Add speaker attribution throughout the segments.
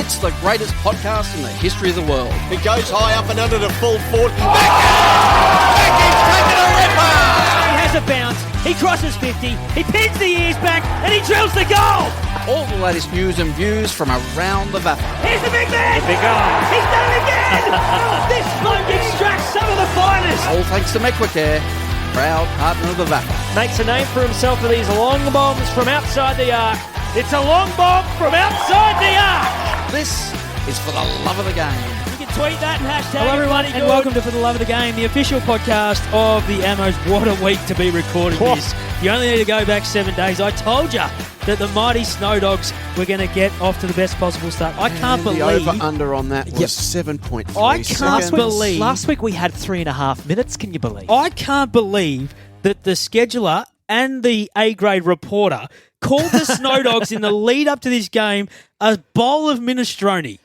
Speaker 1: It's the greatest podcast in the history of the world.
Speaker 2: It goes high up and under the full 40.
Speaker 1: Becky's taking a ripper!
Speaker 3: He has a bounce, he crosses 50, he pins the ears back, and he drills the goal!
Speaker 1: All the latest news and views from around the VAFA.
Speaker 3: Here's the big man!
Speaker 4: The big guy.
Speaker 3: He's done it again! This bloke extracts some of the finest!
Speaker 1: All thanks to Mequicare, proud partner of the VAFA.
Speaker 4: Makes a name for himself with these long bombs from outside the arc. It's a long bomb from outside the arc.
Speaker 1: This is for the love of the game.
Speaker 3: You can tweet that and hashtag
Speaker 4: Hello everyone and welcome to For the Love of the Game, the official podcast of the Ammos. What a week to be recording this. You only need to go back 7 days. I told you that the mighty Snowdogs were going to get off to the best possible start. I can't believe...
Speaker 2: The over-under on that was 7.3
Speaker 4: I can't
Speaker 2: seconds.
Speaker 4: believe...
Speaker 5: Last week we had 3.5 minutes, can you believe?
Speaker 4: I can't believe that the scheduler and the A-grade reporter called the Snowdogs in the lead up to this game a bowl of minestrone.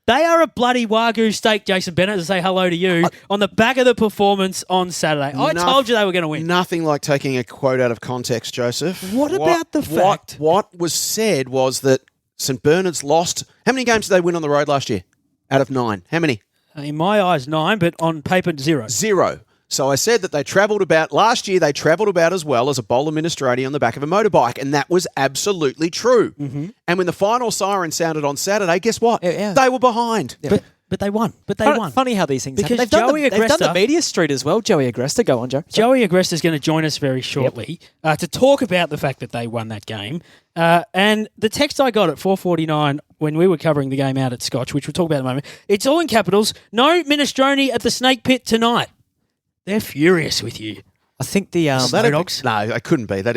Speaker 4: They are a bloody Wagyu steak, Jason Bennett, to say hello to you, on the back of the performance on Saturday. I told you they were going to win.
Speaker 2: Nothing like taking a quote out of context, Joseph.
Speaker 4: What about the fact...
Speaker 2: What was said was that St Bernard's lost... How many games did they win on the road last year? Out of 9. How many?
Speaker 4: In my eyes, 9, but on paper, 0.
Speaker 2: 0. So I said that they travelled about... Last year, they travelled about as well as a bowl of minestrone on the back of a motorbike, and that was absolutely true. Mm-hmm. And when the final siren sounded on Saturday, guess what?
Speaker 5: Yeah.
Speaker 2: They were behind.
Speaker 5: Yeah.
Speaker 4: But they won. But they won.
Speaker 5: Funny how these things
Speaker 4: Because
Speaker 5: happen.
Speaker 4: Joey
Speaker 5: They've done the
Speaker 4: Agresta-
Speaker 5: media street as well. Joey Agresta, go on, Joe.
Speaker 4: Joey Agresta is going to join us very shortly to talk about the fact that they won that game. And the text I got at 4:49 when we were covering the game out at Scotch, which we'll talk about in a moment, it's all in capitals. No minestrone at the Snake Pit tonight. They're furious with you.
Speaker 5: I think the
Speaker 4: Snowdogs.
Speaker 2: No, I couldn't be. They'd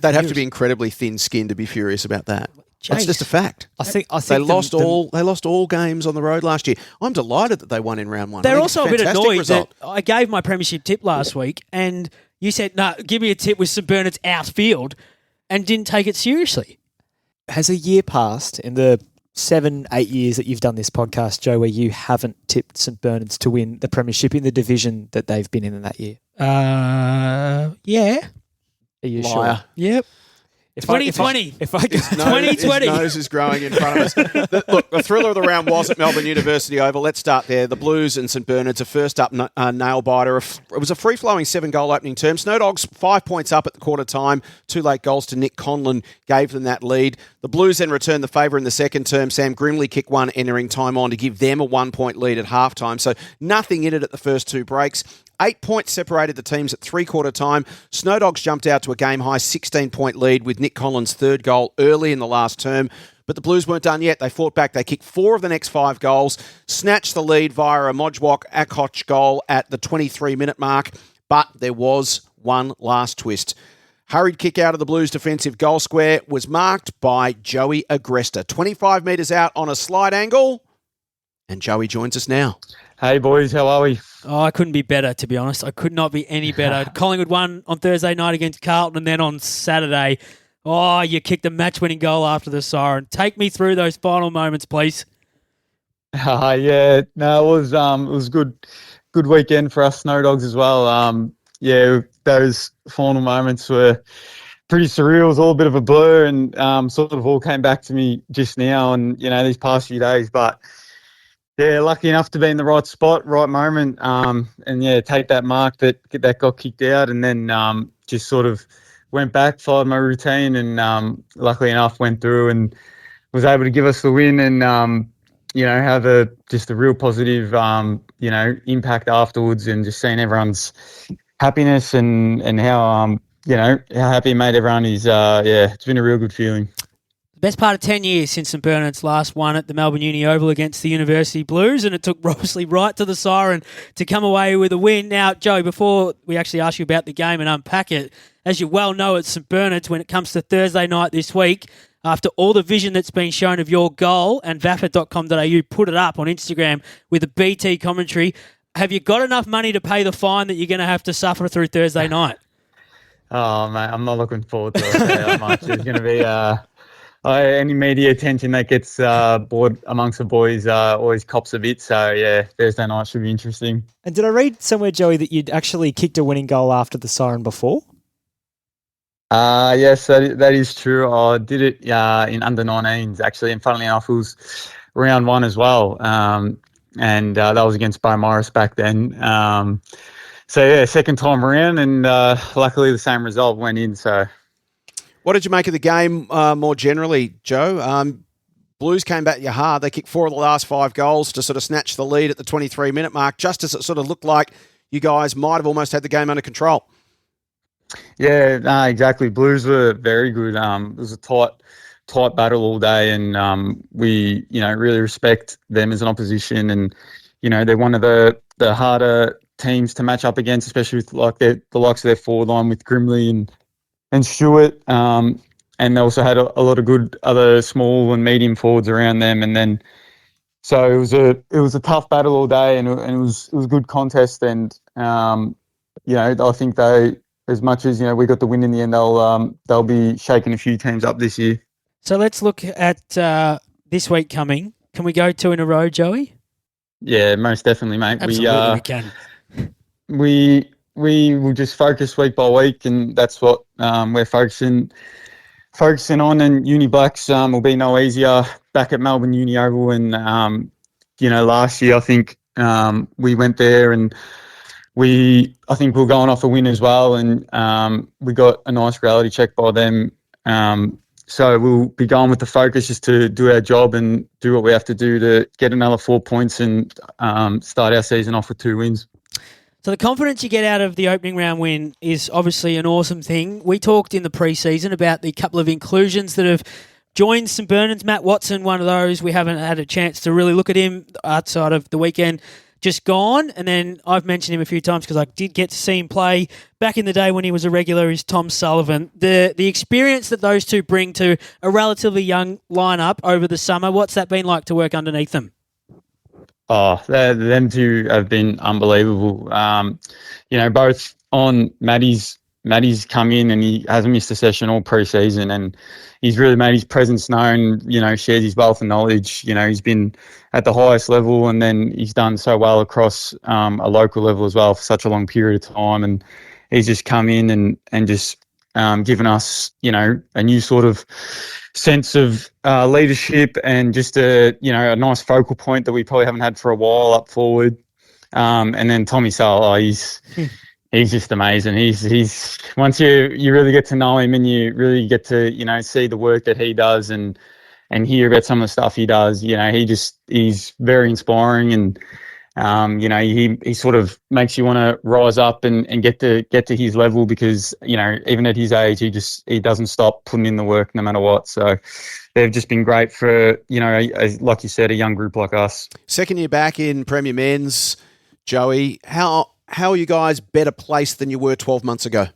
Speaker 2: have to be incredibly thin-skinned to be furious about that. That's just a fact.
Speaker 5: I think
Speaker 2: They lost all games on the road last year. I'm delighted that they won in round 1. I
Speaker 4: They're
Speaker 2: think
Speaker 4: also a
Speaker 2: it's
Speaker 4: bit
Speaker 2: fantastic
Speaker 4: annoyed
Speaker 2: result.
Speaker 4: that I gave my premiership tip last week and you said, no, give me a tip with St Bernard's outfield and didn't take it seriously.
Speaker 5: Has a year passed in the 7-8 years that you've done this podcast, Joe, where you haven't tipped St Bernard's to win the premiership in the division that they've been in that year?
Speaker 4: Yeah.
Speaker 5: Are you
Speaker 2: Liar.
Speaker 5: sure?
Speaker 4: Yep.
Speaker 5: If
Speaker 4: 2020.
Speaker 5: If I could,
Speaker 4: 2020.
Speaker 2: His nose is growing in front of us. The thriller of the round was at Melbourne University Oval. Let's start there. The Blues and St Bernard's, a first-up nail-biter. It was a free-flowing 7-goal opening term. Snowdogs, 5 points up at the quarter time. 2 late goals to Nick Conlon gave them that lead. The Blues then returned the favour in the second term. Sam Grimley kicked one, entering time on to give them a 1-point lead at halftime. So nothing in it at the first 2 breaks. 8 points separated the teams at three-quarter time. Snowdogs jumped out to a game-high 16-point lead with Nick Collins' third goal early in the last term. But the Blues weren't done yet. They fought back. They kicked 4 of the next 5 goals, snatched the lead via a Mojwok Akoch goal at the 23-minute mark. But there was one last twist. Hurried kick out of the Blues' defensive goal square was marked by Joey Agresta. 25 metres out on a slide angle. And Joey joins us now.
Speaker 6: Hey boys, how are we?
Speaker 4: Oh, I couldn't be better, to be honest. I could not be any better. Collingwood won on Thursday night against Carlton, and then on Saturday, you kicked a match-winning goal after the siren. Take me through those final moments, please.
Speaker 6: It was good weekend for us Snowdogs as well. Those final moments were pretty surreal. It was all a bit of a blur, and sort of all came back to me just now, and these past few days, but. Yeah, lucky enough to be in the right spot, right moment, and take that mark that got kicked out, and then just sort of went back, followed my routine, and luckily enough went through and was able to give us the win, and have a real positive impact afterwards, and just seeing everyone's happiness and how how happy it made everyone is. It's been a real good feeling.
Speaker 4: Best part of 10 years since St Bernard's last won at the Melbourne Uni Oval against the University Blues, and it took Rosley right to the siren to come away with a win. Now, Joe, before we actually ask you about the game and unpack it, as you well know at St Bernard's, when it comes to Thursday night this week, after all the vision that's been shown of your goal, and vafa.com.au put it up on Instagram with a BT commentary, have you got enough money to pay the fine that you're going to have to suffer through Thursday night?
Speaker 6: Oh, mate, I'm not looking forward to it that much. There's going to be... any media attention that gets brought amongst the boys always cops a bit. So, Thursday night should be interesting.
Speaker 5: And did I read somewhere, Joey, that you'd actually kicked a winning goal after the siren before?
Speaker 6: Yes, that is true. I did it in under-19s, actually. And funnily enough, it was round one as well. And that was against Bo Morris back then. So yeah, second time around, and luckily the same result went in. So,
Speaker 2: what did you make of the game more generally, Joe? Blues came back you hard. They kicked 4 of the last 5 goals to sort of snatch the lead at the 23-minute mark, just as it sort of looked like you guys might have almost had the game under control.
Speaker 6: Yeah, no, exactly. Blues were very good. It was a tight battle all day, and we, really respect them as an opposition, and they're one of the harder teams to match up against, especially with the likes of their forward line with Grimley and Stewart. And they also had a lot of good other small and medium forwards around them, and then so it was a tough battle all day, and it was a good contest, and I think they, as much as we got the win in the end, they'll be shaking a few teams up this year.
Speaker 4: So let's look at this week coming. Can we go 2 in a row, Joey?
Speaker 6: Yeah, most definitely, mate.
Speaker 4: Absolutely, we can.
Speaker 6: We will just focus week by week, and that's what we're focusing on. And Uni Blacks will be no easier back at Melbourne Uni Oval. And last year I think we went there, and I think we're going off a win as well, and we got a nice reality check by them. So we'll be going with the focus just to do our job and do what we have to do to get another 4 points and start our season off with 2 wins.
Speaker 4: So the confidence you get out of the opening round win is obviously an awesome thing. We talked in the pre-season about the couple of inclusions that have joined St Bernard's. Matt Watson, one of those. We haven't had a chance to really look at him outside of the weekend just gone. And then I've mentioned him a few times because I did get to see him play back in the day when he was a regular, is Tom Sullivan. The experience that those two bring to a relatively young lineup over the summer, what's that been like to work underneath them?
Speaker 6: Oh, them two have been unbelievable. Both on Maddie's come in and he hasn't missed a session all pre-season, and he's really made his presence known, shares his wealth of knowledge. He's been at the highest level, and then he's done so well across a local level as well for such a long period of time. And he's just come in and just given us, a new sort of sense of leadership and just a nice focal point that we probably haven't had for a while up forward. And then Tommy Sale, he's just amazing. He's once you really get to know him and you really get to see the work that he does and hear about some of the stuff he does. He's very inspiring, and he sort of makes you want to rise up and get to his level, because even at his age he doesn't stop putting in the work no matter what. So they've just been great for like you said, a young group like us.
Speaker 2: Second year back in Premier Men's, Joey, how are you guys better placed than you were 12 months ago?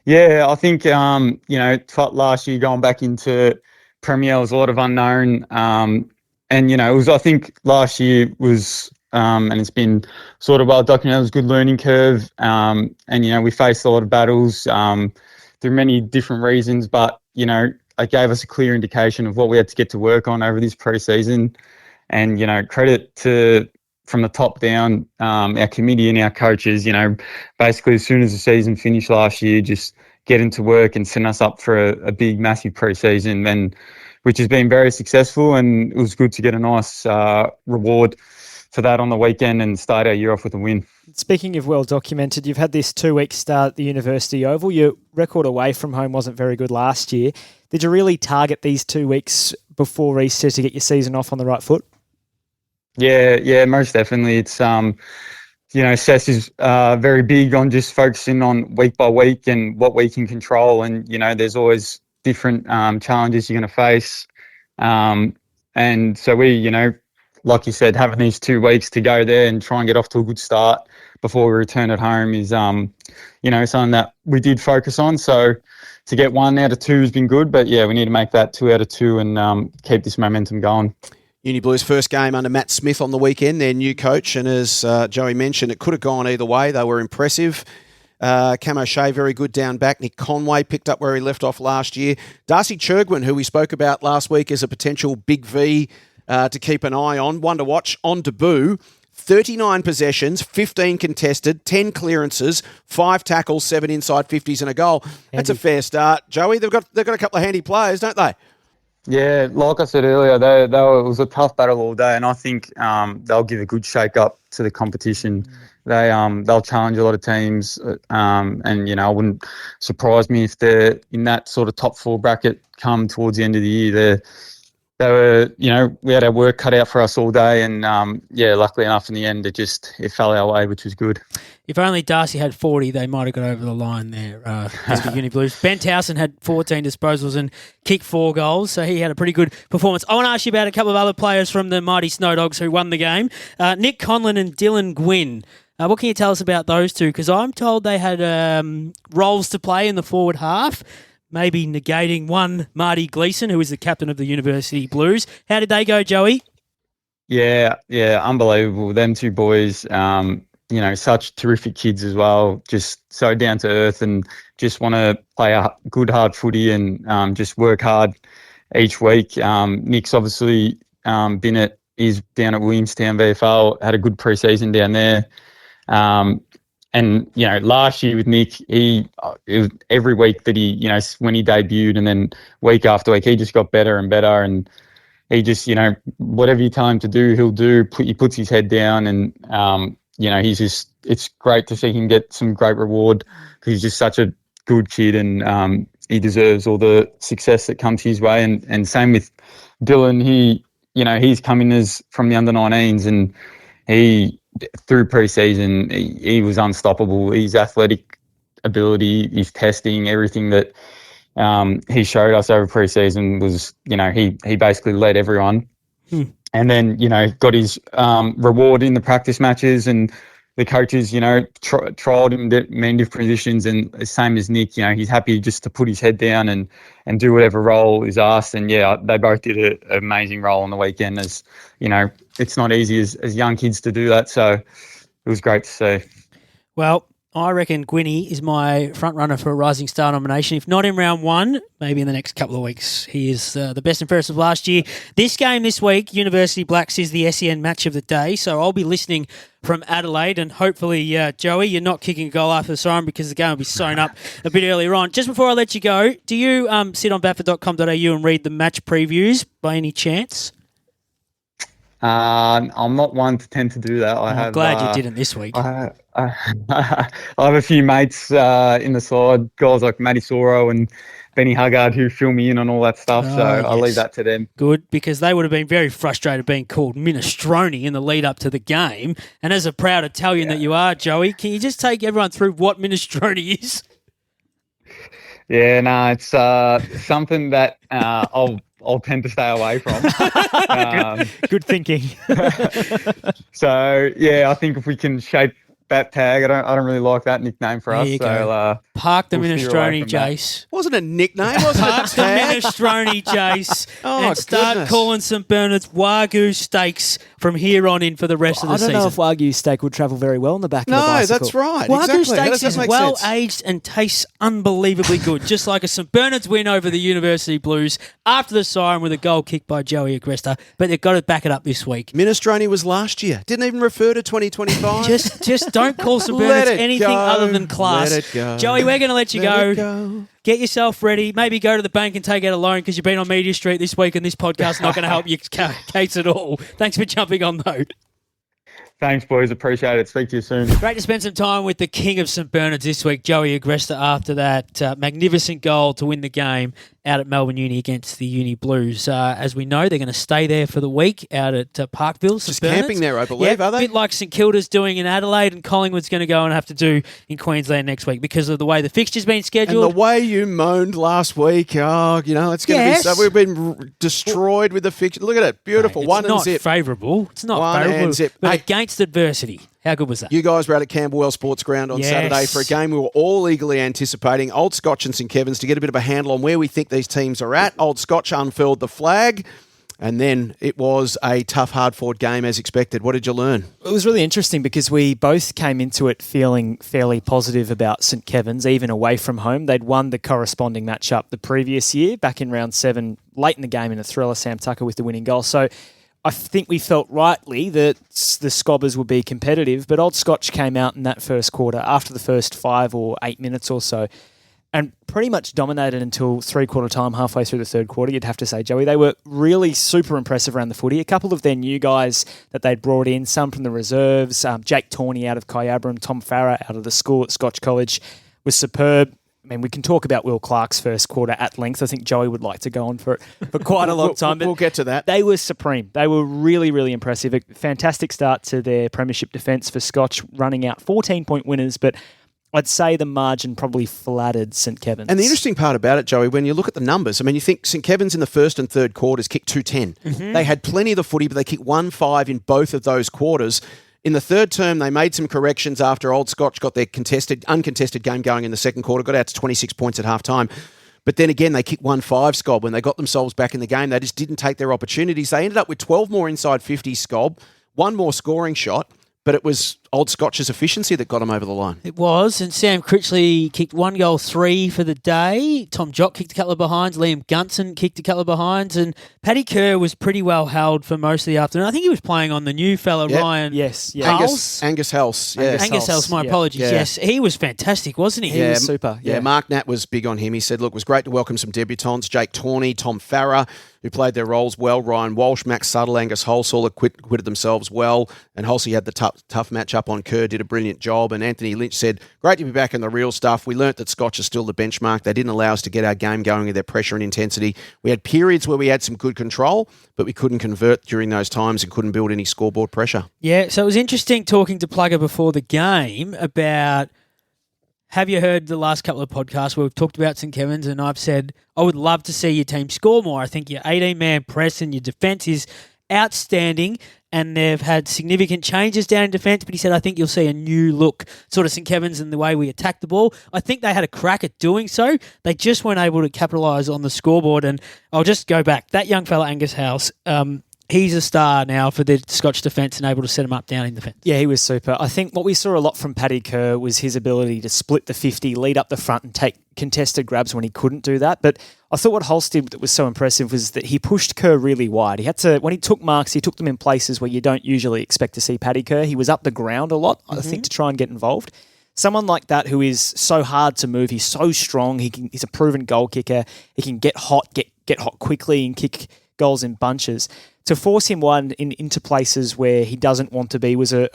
Speaker 6: Yeah, I think last year going back into Premier was a lot of unknown. And, I think last year was, and it's been sort of well documented, it was a good learning curve. And, we faced a lot of battles through many different reasons, but, it gave us a clear indication of what we had to get to work on over this pre-season. And, credit to, from the top down, our committee and our coaches, basically as soon as the season finished last year, just getting to work and setting us up for a big, massive pre-season, then which has been very successful, and it was good to get a nice reward for that on the weekend and start our year off with a win.
Speaker 5: Speaking of well documented, you've had this 2-week start at the University Oval. Your record away from home wasn't very good last year. Did you really target these 2 weeks before Easter to get your season off on the right foot?
Speaker 6: Yeah, most definitely. It's Sess is very big on just focusing on week by week and what we can control, and there's always different challenges you're going to face. And so we, like you said, having these 2 weeks to go there and try and get off to a good start before we return at home is, something that we did focus on. So to get 1 out of 2 has been good, but yeah, we need to make that 2 out of 2 and keep this momentum going.
Speaker 2: Uni Blues' first game under Matt Smith on the weekend, their new coach, and as Joey mentioned, it could have gone either way. They were impressive. Cam O'Shea, very good down back. Nick Conway picked up where he left off last year. Darcy Churgwin, who we spoke about last week as a potential big V to keep an eye on, one to watch on debut. 39 possessions, 15 contested, 10 clearances, 5 tackles, 7 inside 50s and a goal. That's a fair start, Joey. They've got a couple of handy players, don't they?
Speaker 6: Yeah, like I said earlier, it was a tough battle all day, and I think they'll give a good shake up to the competition. They'll challenge a lot of teams, and I wouldn't surprise me if they're in that sort of top 4 bracket come towards the end of the year. They were, we had our work cut out for us all day, and luckily enough in the end it fell our way, which was good.
Speaker 4: If only Darcy had 40, they might have got over the line there. The Uni Blues. Ben Towson had 14 disposals and kicked 4 goals, so he had a pretty good performance. I want to ask you about a couple of other players from the mighty Snowdogs who won the game. Nick Conlon and Dylan Gwynn. What can you tell us about those two? Because I'm told they had roles to play in the forward half, maybe negating one Marty Gleeson, who is the captain of the University Blues. How did they go, Joey?
Speaker 6: Yeah, unbelievable. Them two boys, such terrific kids as well, just so down to earth and just want to play a good, hard footy and just work hard each week. Nick's obviously Bennett is down at Williamstown VFL, had a good pre-season down there. And, last year with Nick, it was every week that he, when he debuted and then week after week, he just got better and better. And he just, whatever you tell him to do, he'll do. He puts his head down and, it's great to see him get some great reward because he's just such a good kid and he deserves all the success that comes his way. And same with Dylan, he's coming as from the under-19s and through pre-season, he was unstoppable. His athletic ability, his testing, everything that he showed us over pre-season was, he basically led everyone. And then, got his reward in the practice matches and the coaches, trialled him in many different positions and same as Nick, he's happy just to put his head down and do whatever role is asked. And, they both did an amazing role on the weekend as, it's not easy as young kids to do that. So it was great to see.
Speaker 4: Well, I reckon Gwynny is my front runner for a Rising Star nomination. If not in round 1, maybe in the next couple of weeks. He is the best and fairest of last year. This game this week, University Blacks, is the SEN match of the day. So I'll be listening from Adelaide and hopefully, Joey, you're not kicking a goal after the siren because the game will be sewn up a bit earlier on. Just before I let you go, do you sit on bafa.com.au and read the match previews by any chance?
Speaker 6: I'm not one to tend to do that.
Speaker 4: I'm glad you didn't this week.
Speaker 6: I have a few mates in the side, guys like Matty Soro and Benny Huggard who fill me in on all that stuff. So I'll leave that to them.
Speaker 4: Good, because they would have been very frustrated being called minestrone in the lead up to the game. And as a proud Italian that you are, Joey, can you just take everyone through what minestrone is?
Speaker 6: Yeah, no, it's something that I'll tend to stay away from.
Speaker 5: Good thinking.
Speaker 6: So yeah, I think if we can shape that tag, I don't really like that nickname for us. So
Speaker 4: park the minestrone, Jace.
Speaker 2: Wasn't a nickname, wasn't
Speaker 4: Park
Speaker 2: it?
Speaker 4: the minestrone, Jace, and start
Speaker 2: goodness.
Speaker 4: calling St Bernard's Wagyu steaks from here on in for the rest of the season.
Speaker 5: I don't know if Wagyu steak would travel very well on the back of a bicycle.
Speaker 2: No, that's right.
Speaker 4: Wagyu
Speaker 2: Exactly. How does
Speaker 4: steaks
Speaker 2: that
Speaker 4: is
Speaker 2: make
Speaker 4: well
Speaker 2: sense?
Speaker 4: aged and tastes unbelievably good, just like a St Bernard's win over the University Blues after the siren with a goal kicked by JOEY AGRESTA. But they've got to back it up this week.
Speaker 2: Minestrone was last year. Didn't even refer to 2025.
Speaker 4: Just don't call St
Speaker 2: Let
Speaker 4: Bernard's
Speaker 2: it
Speaker 4: anything
Speaker 2: go.
Speaker 4: other than class.
Speaker 2: Let it go.
Speaker 4: Joey, we're going to let you
Speaker 2: Let it
Speaker 4: go.
Speaker 2: go.
Speaker 4: Get yourself ready. Maybe go to the bank and take out a loan because you've been on Media Street this week and this podcast is not going to help your case at all. Thanks for jumping on, though.
Speaker 6: Thanks, boys. Appreciate it. Speak to you soon.
Speaker 4: Great to spend some time with the king of St Bernard's this week, JOEY AGRESTA, after that magnificent goal to win the game out at Melbourne Uni against the Uni Blues. As we know, they're going to stay there for the week out at Parkville.
Speaker 2: Just
Speaker 4: St Bernard's.
Speaker 2: camping there, I believe,
Speaker 4: Yeah,
Speaker 2: are they?
Speaker 4: A bit like St Kilda's doing in Adelaide and Collingwood's going to go and have to do in Queensland next week because of the way the fixture's been
Speaker 2: And
Speaker 4: scheduled.
Speaker 2: the way you moaned last week, it's going to be so. We've been destroyed with the fixture. Look at it. Beautiful.
Speaker 4: It's
Speaker 2: One
Speaker 4: not
Speaker 2: and zip.
Speaker 4: favourable. It's not
Speaker 2: One
Speaker 4: favourable.
Speaker 2: and zip.
Speaker 4: But
Speaker 2: Hey.
Speaker 4: against adversity. How good was that?
Speaker 2: You guys were out at Camberwell Sports Ground on
Speaker 4: Yes.
Speaker 2: Saturday for a game we were all eagerly anticipating. Old Scotch and St Kevin's to get a bit of a handle on where we think these teams are at. Old Scotch unfurled the flag, and then it was a tough, hard-fought game as expected. What did you learn?
Speaker 5: It was really interesting because we both came into it feeling fairly positive about St Kevin's, even away from home. They'd won the corresponding matchup the previous year, back in round 7, late in the game in a thriller, Sam Tucker with the winning goal. So I think we felt rightly that the Scobbers would be competitive, but Old Scotch came out in that first quarter, after the first 5 or 8 minutes or so, and pretty much dominated until three-quarter time, halfway through the third quarter, you'd have to say, Joey. They were really super impressive around the footy. A couple of their new guys that they'd brought in, some from the reserves, Jake Tawney out of Kyabram, Tom Farah out of the school at Scotch College, was superb. I mean, we can talk about Will Clark's first quarter at length. I think Joey would like to go on for quite a long time.
Speaker 2: We'll get to that.
Speaker 5: They were supreme. They were really, really impressive. A fantastic start to their premiership defence for Scotch, running out 14-point winners, but I'd say the margin probably flattered St Kevin's.
Speaker 2: And the interesting part about it, Joey, when you look at the numbers, I mean, you think St Kevin's in the first and third quarters kicked 210. They had plenty of the footy, but they kicked 1-5 in both of those quarters. In the third term, they made some corrections after Old Scotch got their uncontested game going in the second quarter, got out to 26 points at half-time. But then again, they kicked 1-5, Scob. When they got themselves back in the game, they just didn't take their opportunities. They ended up with 12 more inside 50, Scob, one more scoring shot, but it was Old Scotch's efficiency that got them over the line.
Speaker 4: It was, and Sam Critchley kicked 1 goal, 3 for the day. Tom Jock kicked a couple of behinds. Liam Gunson kicked a couple of behinds. And Paddy Kerr was pretty well held for most of the afternoon. I think he was playing on the new fella, Ryan.
Speaker 5: Yes,
Speaker 2: Angus Helse. Yeah.
Speaker 4: Angus Helse, my apologies.
Speaker 2: Yeah.
Speaker 4: Yes, he was fantastic, wasn't he?
Speaker 5: He was super.
Speaker 2: Yeah, Mark Nat was big on him. He said, look, it was great to welcome some debutants, Jake Tawney, Tom Farah, who played their roles well, Ryan Walsh, Max Suttle, Angus Holse all acquitted themselves well, and Holsey had the tough match-up on Kerr, did a brilliant job, and Anthony Lynch said, great to be back in the real stuff. We learnt that Scotch is still the benchmark. They didn't allow us to get our game going with their pressure and intensity. We had periods where we had some good control, but we couldn't convert during those times and couldn't build any scoreboard pressure.
Speaker 4: Yeah, so it was interesting talking to Plugger before the game about, have you heard the last couple of podcasts where we've talked about St Kevin's, and I've said, I would love to see your team score more. I think your 18-man press and your defence is outstanding, and they've had significant changes down in defence, but he said, I think you'll see a new look, sort of St Kevin's in the way we attack the ball. I think they had a crack at doing so. They just weren't able to capitalise on the scoreboard, and I'll just go back. That young fella, Angus House, he's a star now for the Scotch defence and able to set him up down in defence.
Speaker 5: Yeah, he was super. I think what we saw a lot from Paddy Kerr was his ability to split the 50, lead up the front and take contested grabs when he couldn't do that. But I thought what Holst did that was so impressive was that he pushed Kerr really wide. He had to, when he took marks, he took them in places where you don't usually expect to see Paddy Kerr. He was up the ground a lot, I think, to try and get involved. Someone like that who is so hard to move, he's so strong, he's a proven goal kicker, he can get hot quickly and kick goals in bunches. To force him wide into places where he doesn't want to be was a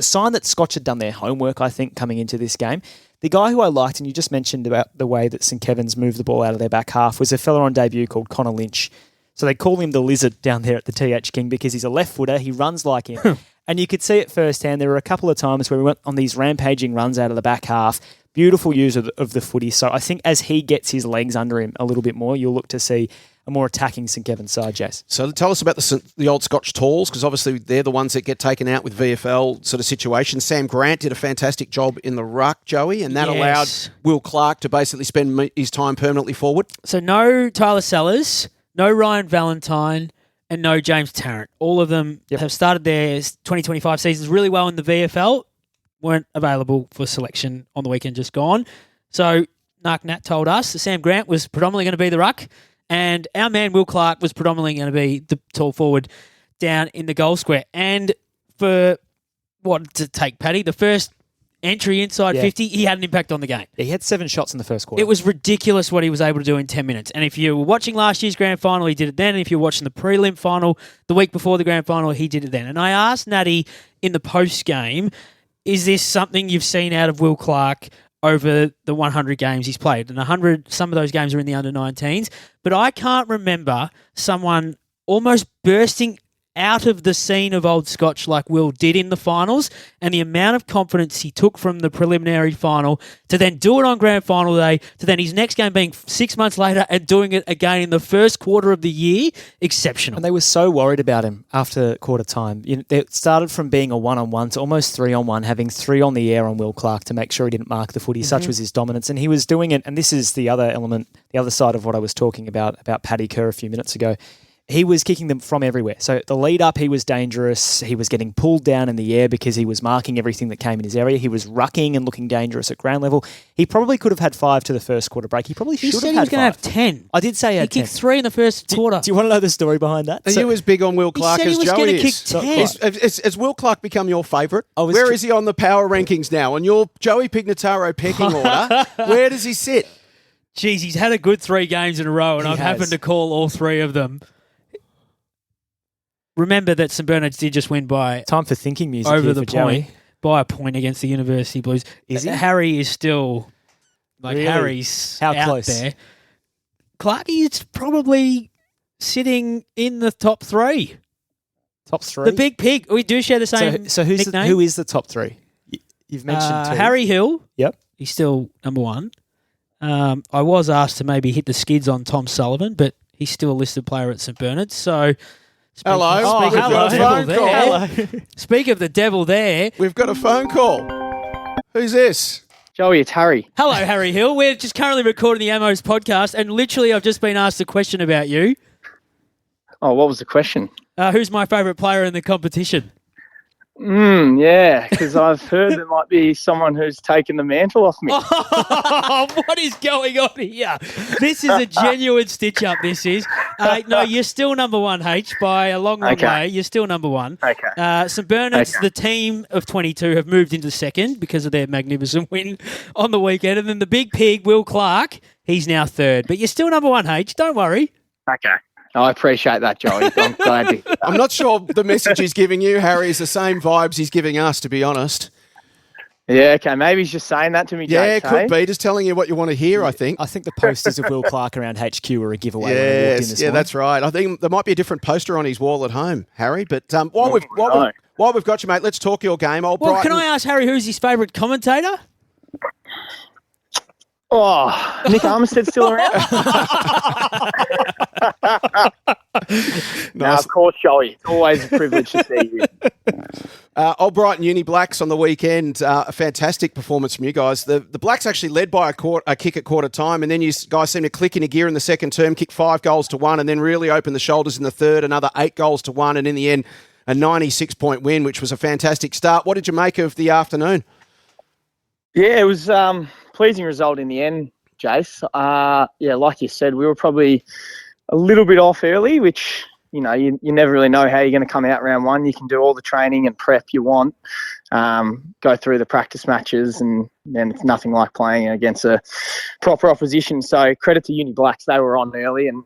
Speaker 5: sign that Scotch had done their homework, I think, coming into this game. The guy who I liked, and you just mentioned about the way that St Kevin's moved the ball out of their back half, was a fella on debut called Connor Lynch. So they call him the Lizard down there at the TH King because he's a left footer, he runs like him. And you could see it firsthand. There were a couple of times where we went on these rampaging runs out of the back half. Beautiful use of the footy. So I think as he gets his legs under him a little bit more, you'll look to see a more attacking St Kevin's side, Jess.
Speaker 2: So tell us about the Old Scotch Talls, because obviously they're the ones that get taken out with VFL sort of situations. Sam Grant did a fantastic job in the ruck, Joey, and that allowed Will Clark to basically spend his time permanently forward.
Speaker 4: So no Tyler Sellers, no Ryan Valentine, and no James Tarrant. All of them have started their 2025 seasons really well in the VFL, weren't available for selection on the weekend just gone. So Narc Nat told us that Sam Grant was predominantly going to be the ruck, and our man Will Clark was predominantly going to be the tall forward down in the goal square. And for what to take, Paddy, the first entry inside 50, he had an impact on the game.
Speaker 5: Yeah, he had 7 shots in the first quarter.
Speaker 4: It was ridiculous what he was able to do in 10 minutes. And if you were watching last year's grand final, he did it then. And if you're watching the prelim final the week before the grand final, he did it then. And I asked Natty in the post-game, is this something you've seen out of Will Clark over the 100 games he's played? And 100, some of those games are in the under-19s. But I can't remember someone almost bursting out of the scene of Old Scotch like Will did in the finals, and the amount of confidence he took from the preliminary final to then do it on grand final day, to then his next game being 6 months later and doing it again in the first quarter of the year, exceptional.
Speaker 5: And they were so worried about him after quarter time. It started from being a one-on-one to almost 3-on-1, having 3 on the air on Will Clark to make sure he didn't mark the footy. Such was his dominance. And he was doing it, and this is the other element, the other side of what I was talking about Paddy Kerr a few minutes ago. he was kicking them from everywhere. So the lead up, he was dangerous. He was getting pulled down in the air because he was marking everything that came in his area. He was rucking and looking dangerous at ground level. He probably could have had 5 to the first quarter break. He probably should have had 5.
Speaker 4: He said he was going to have 10.
Speaker 5: I did say he had 10.
Speaker 4: kicked 3 in the first quarter.
Speaker 5: Do you want to know the story behind that?
Speaker 2: Are you as big on Will Clark
Speaker 4: said
Speaker 2: as
Speaker 4: he was
Speaker 2: Joey
Speaker 4: gonna
Speaker 2: is?
Speaker 4: kick 10.
Speaker 2: Has Will Clark become your favourite?
Speaker 5: was
Speaker 2: Where is he on the power rankings now? On your Joey Pignataro pecking order, where does he sit?
Speaker 4: Jeez, he's had a good 3 games in a row, and
Speaker 5: He
Speaker 4: I've
Speaker 5: has.
Speaker 4: happened to call all 3 of them. Remember that St Bernard's did just win by
Speaker 5: Time for thinking music
Speaker 4: over
Speaker 5: here
Speaker 4: the
Speaker 5: for Joey.
Speaker 4: point, by a point against the University Blues.
Speaker 5: Is he?
Speaker 4: Harry is still,
Speaker 5: Really?
Speaker 4: Harry's
Speaker 5: How
Speaker 4: out
Speaker 5: close?
Speaker 4: there. Clarkie is probably sitting in the top 3.
Speaker 5: Top 3?
Speaker 4: The Big Pig. We do share the same
Speaker 5: So who
Speaker 4: nickname.
Speaker 5: is the top 3? You've mentioned 2.
Speaker 4: Harry Hill.
Speaker 5: Yep.
Speaker 4: He's still number 1. I was asked to maybe hit the skids on Tom Sullivan, but he's still a listed player at St Bernard's. So,
Speaker 2: Hello.
Speaker 4: Speak of
Speaker 2: Hello.
Speaker 4: the devil
Speaker 2: Phone call.
Speaker 4: there. Speak of the devil there.
Speaker 2: We've got a phone call. Who's this?
Speaker 7: Joey, it's Harry.
Speaker 4: Hello, Harry Hill. We're just currently recording the Ammos podcast, and literally I've just been asked a question about you.
Speaker 7: Oh, what was the question?
Speaker 4: Who's my favourite player in the competition?
Speaker 7: Yeah, because I've heard there might be someone who's taken the mantle off me.
Speaker 4: What is going on here? This is a genuine stitch-up, this is. No, you're still number 1, H, by a long, long way. You're still number 1.
Speaker 7: Okay.
Speaker 4: St Bernard's,
Speaker 7: Okay.
Speaker 4: the team of 22, have moved into second because of their magnificent win on the weekend. And then the Big Pig, Will Clark, he's now 3rd. But you're still number 1, H. Don't worry.
Speaker 7: Okay. I appreciate that, Joey. I'm glad to hear that.
Speaker 2: I'm not sure the message he's giving you, Harry, is the same vibes he's giving us, to be honest.
Speaker 7: Yeah, okay. Maybe he's just saying that to me,
Speaker 2: Yeah,
Speaker 7: Jake,
Speaker 2: it could be. Just telling you what you want to hear, I think.
Speaker 5: I think the posters of Will Clark around HQ were a giveaway when I walked in this morning.
Speaker 2: that's right. I think there might be a different poster on his wall at home, Harry. But while we've got you, mate, let's talk your game.
Speaker 4: Well, can I ask Harry who's his favourite commentator?
Speaker 7: Oh, Nick Armistead's still around? No, of course, Joey. It's always a privilege to see you.
Speaker 2: Old Brighton Uni Blacks on the weekend. A fantastic performance from you guys. The Blacks actually led by a kick at quarter time, and then you guys seemed to click into gear in the second term, kick 5 goals to 1, and then really opened the shoulders in the third, another 8 goals to 1, and in the end, a 96-point win, which was a fantastic start. What did you make of the afternoon?
Speaker 7: Yeah, it was pleasing result in the end, Jace. Like you said, we were probably a little bit off early, which, you never really know how you're going to come out round 1. You can do all the training and prep you want, go through the practice matches, and then it's nothing like playing against a proper opposition. So credit to Uni Blacks, they were on early, and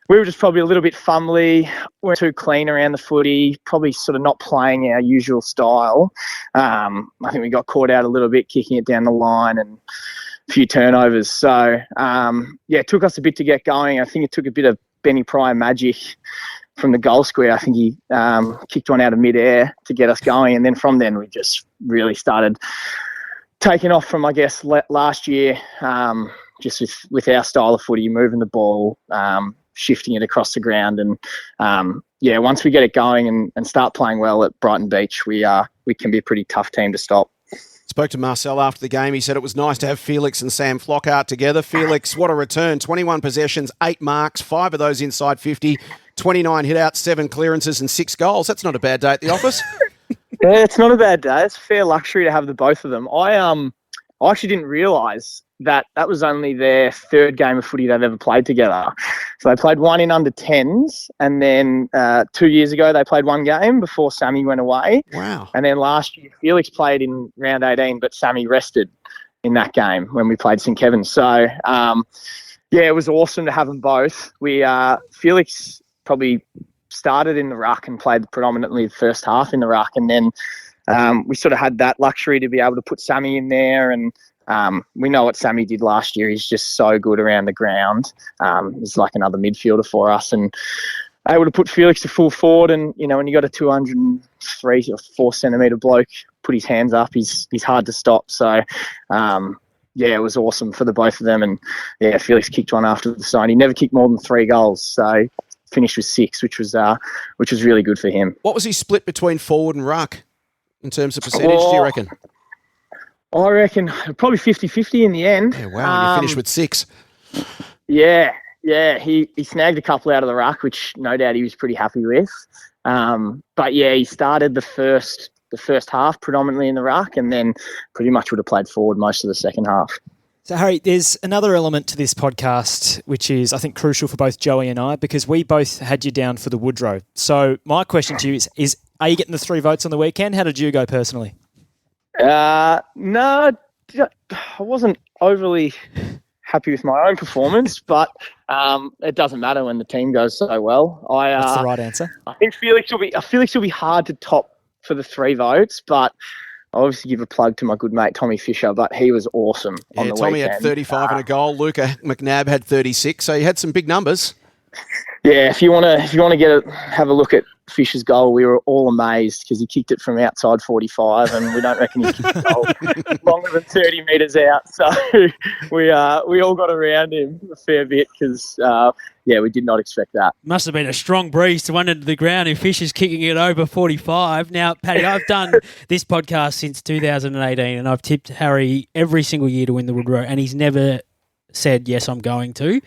Speaker 7: we were just probably a little bit fumbly. We weren't too clean around the footy, probably sort of not playing our usual style. I think we got caught out a little bit, kicking it down the line and a few turnovers. So, it took us a bit to get going. I think it took a bit of Benny Pryor magic from the goal square. I think he kicked one out of mid-air to get us going. And then from then, we just really started taking off from, I guess, last year, just with our style of footy, moving the ball, shifting it across the ground. And, once we get it going and start playing well at Brighton Beach, we can be a pretty tough team to stop.
Speaker 2: Spoke to Marcel after the game. He said it was nice to have Felix and Sam Flockhart together. Felix, what a return. 21 possessions, 8 marks, 5 of those inside 50, 29 hit-outs, 7 clearances and 6 goals. That's not a bad day at the office.
Speaker 7: Yeah, it's not a bad day. It's a fair luxury to have the both of them. I actually didn't realise that was only their 3rd game of footy they've ever played together. So they played one in under 10s, and then 2 years ago they played one game before Sammy went away.
Speaker 2: Wow.
Speaker 7: And then last year Felix played in round 18, but Sammy rested in that game when we played St Kevin's. So, it was awesome to have them both. Felix probably started in the ruck and played predominantly the first half in the ruck, and then we sort of had that luxury to be able to put Sammy in there. And we know what Sammy did last year. He's just so good around the ground. He's like another midfielder for us, and able to put Felix to full forward. And, when you got a 203 or 4 centimetre bloke put his hands up, he's hard to stop. So, it was awesome for the both of them. And, Felix kicked one after the sign. He never kicked more than 3 goals. So finished with 6, which was really good for him.
Speaker 2: What was he split between forward and ruck in terms of percentage, do you reckon?
Speaker 7: I reckon probably 50-50 in the end.
Speaker 2: Yeah, wow, you finished with 6.
Speaker 7: Yeah, Yeah, he snagged a couple out of the ruck, which no doubt he was pretty happy with. But yeah, he started the first half predominantly in the ruck, and then pretty much would have played forward most of the second half.
Speaker 5: So, Harry, there's another element to this podcast which is, I think, crucial for both Joey and I, because we both had you down for the Woodrow. So my question to you is are you getting the 3 votes on the weekend? How did you go personally?
Speaker 7: No, I wasn't overly happy with my own performance, but it doesn't matter when the team goes so well.
Speaker 5: That's the right answer.
Speaker 7: I think Felix will be hard to top for the 3 votes, but I obviously give a plug to my good mate Tommy Fisher, but he was awesome on the
Speaker 2: Tommy
Speaker 7: weekend.
Speaker 2: had 35 and a goal. Luca McNabb had 36, so you had some big numbers.
Speaker 7: Yeah, if you want to have a look at Fisher's goal, we were all amazed because he kicked it from outside 45, and we don't reckon he kicked the goal longer than 30 metres out. So we all got around him a fair bit because we did not expect that.
Speaker 4: Must have been a strong breeze to one end of the ground if Fisher's kicking it over 45. Now, Paddy, I've done this podcast since 2018, and I've tipped Harry every single year to win the Woodrow, and he's never said, yes, I'm going to.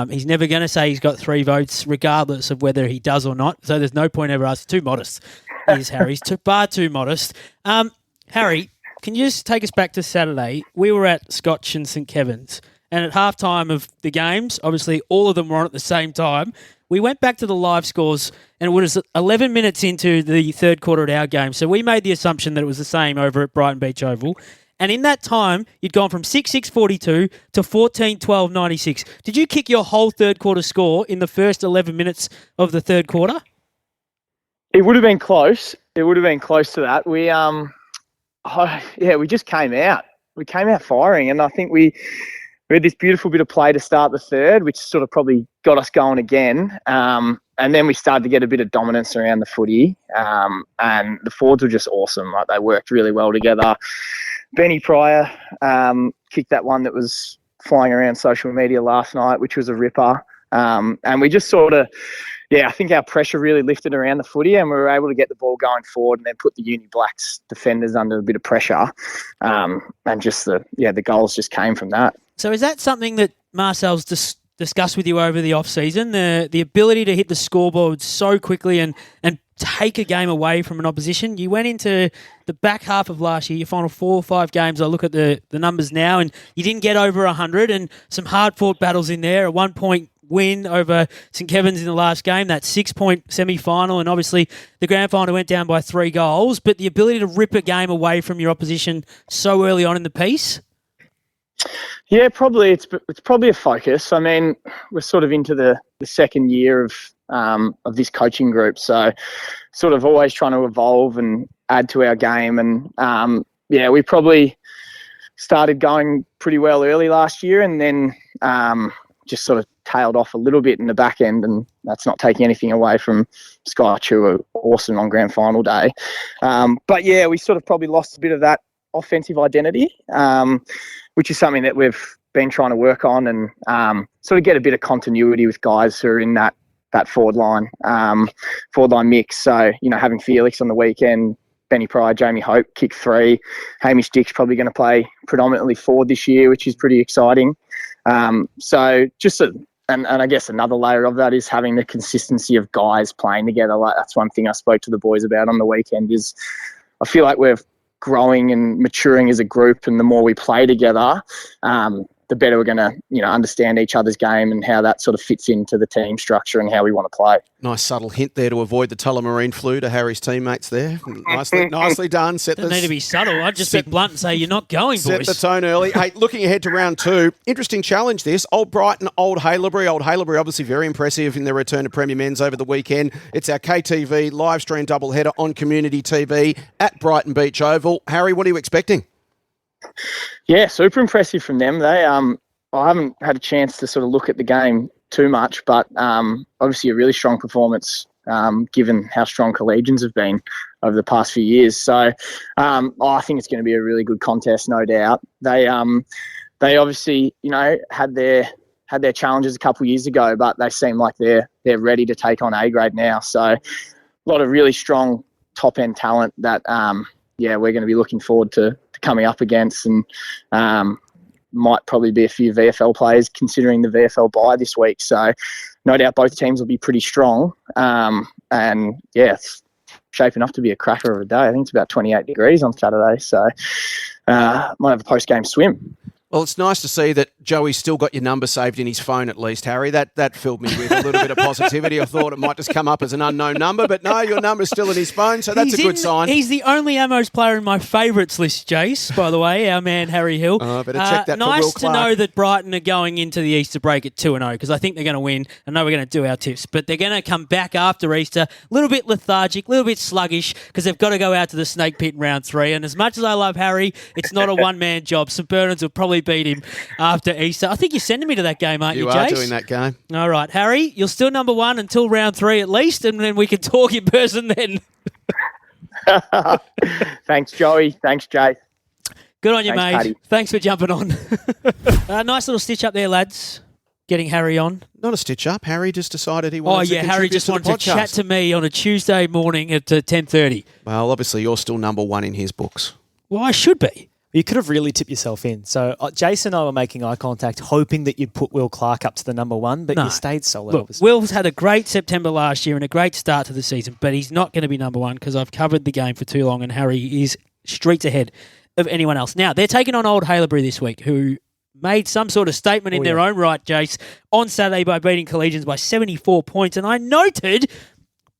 Speaker 4: He's never going to say he's got 3 votes, regardless of whether he does or not. So there's no point ever asking. Too modest is Harry's. Far too modest. Harry, can you just take us back to Saturday? We were at Scotch and St Kevin's, and at halftime of the games, obviously all of them were on at the same time. We went back to the live scores, and it was 11 minutes into the third quarter at our game. So we made the assumption that it was the same over at Brighton Beach Oval. And in that time, you'd gone from 6-6-42 to 14-12-96. Did you kick your whole third quarter score in the first 11 minutes of the third quarter?
Speaker 7: It would have been close. It would have been close to that. We just came out. We came out firing, and I think we had this beautiful bit of play to start the third, which sort of probably got us going again. And then we started to get a bit of dominance around the footy, and the forwards were just awesome. Like, they worked really well together. Benny Pryor kicked that one that was flying around social media last night, which was a ripper. And we just sort of, I think our pressure really lifted around the footy, and we were able to get the ball going forward and then put the Uni Blacks defenders under a bit of pressure. And just the goals just came from that.
Speaker 4: So is that something that Marcel's discussed with you over the off-season, the ability to hit the scoreboard so quickly and take a game away from an opposition? You went into the back half of last year, your final 4 or 5 games, I look at the numbers now, and you didn't get over 100, and some hard-fought battles in there, a 1-point win over St Kevin's in the last game, that 6-point semi-final, and obviously the grand final went down by 3 goals, but the ability to rip a game away from your opposition so early on in the piece?
Speaker 7: Yeah, probably. It's probably a focus. I mean, we're sort of into the second year of this coaching group, so sort of always trying to evolve and add to our game. And we probably started going pretty well early last year, and then just sort of tailed off a little bit in the back end. And that's not taking anything away from Scotch, who were awesome on grand final day. But yeah, we sort of probably lost a bit of that offensive identity, which is something that we've been trying to work on, and sort of get a bit of continuity with guys who are in that forward line mix. So, having Felix on the weekend, Benny Pryor, Jamie Hope kick 3. Hamish Dick's probably going to play predominantly forward this year, which is pretty exciting. So just and I guess another layer of that is having the consistency of guys playing together. Like, that's one thing I spoke to the boys about on the weekend, is I feel like we're growing and maturing as a group, and the more we play together, the better we're going to, understand each other's game and how that sort of fits into the team structure and how we want to play.
Speaker 2: Nice subtle hint there to avoid the Tullamarine flu to Harry's teammates there. Nicely done.
Speaker 4: Doesn't need to be subtle. I'd just be blunt and say you're not going, boys.
Speaker 2: Set the tone early. Hey, looking ahead to round 2, interesting challenge this. Old Brighton, Old Haileybury. Old Haileybury obviously very impressive in their return to Premier Men's over the weekend. It's our KTV live stream doubleheader on Community TV at Brighton Beach Oval. Harry, what are you expecting?
Speaker 7: Yeah, super impressive from them. They, I haven't had a chance to sort of look at the game too much, but obviously a really strong performance given how strong Collegians have been over the past few years. So I think it's going to be a really good contest, no doubt. They obviously, had their challenges a couple of years ago, but they seem like they're ready to take on A grade now. So a lot of really strong top end talent that we're going to be looking forward to coming up against, and might probably be a few VFL players considering the VFL bye this week. So no doubt both teams will be pretty strong. And yeah, it's shaping up to be a cracker of a day. I think it's about 28 degrees on Saturday. So might have a post-game swim.
Speaker 2: Well, it's nice to see that Joey's still got your number saved in his phone at least, Harry. That filled me with a little bit of positivity. I thought it might just come up as an unknown number, but no, your number's still in his phone, so that's a good sign.
Speaker 4: He's the only Amos player in my favourites list, Jace, by the way, our man Harry Hill.
Speaker 2: Better check that for Will
Speaker 4: Nice to
Speaker 2: Clark.
Speaker 4: know that Brighton are going into the Easter break at 2-0 because I think they're going to win. I know we're going to do our tips, but they're going to come back after Easter, a little bit lethargic, a little bit sluggish because they've got to go out to the snake pit in round 3. And as much as I love Harry, it's not a one-man job. St Bernard's will probably beat him after Easter. I think you're sending me to that game, aren't you, Jace?
Speaker 2: You are doing that game.
Speaker 4: All right, Harry, you're still number 1 until round 3 at least, and then we can talk in person then.
Speaker 7: Thanks, Joey. Thanks, Jay.
Speaker 4: Good on you,
Speaker 7: Thanks,
Speaker 4: mate.
Speaker 7: Paddy.
Speaker 4: Thanks for jumping on. Nice little stitch up there, lads. Getting Harry on.
Speaker 2: Not a stitch up. Harry just decided he wanted to
Speaker 4: Harry just wanted to chat to me on a Tuesday morning at 10:30.
Speaker 2: Well, obviously you're still number 1 in his books.
Speaker 4: Well, I should be.
Speaker 5: You could have really tipped yourself in. So Jason and I were making eye contact, hoping that you'd put Will Clark up to the number 1, but
Speaker 4: No.
Speaker 5: you stayed solid.
Speaker 4: Look,
Speaker 5: obviously.
Speaker 4: Will's had a great September last year and a great start to the season, but he's not going to be number 1 because I've covered the game for too long and Harry is streets ahead of anyone else. Now, they're taking on Old Haileybury this week, who made some sort of statement in their own right, Jace, on Saturday by beating Collegians by 74 points. And I noted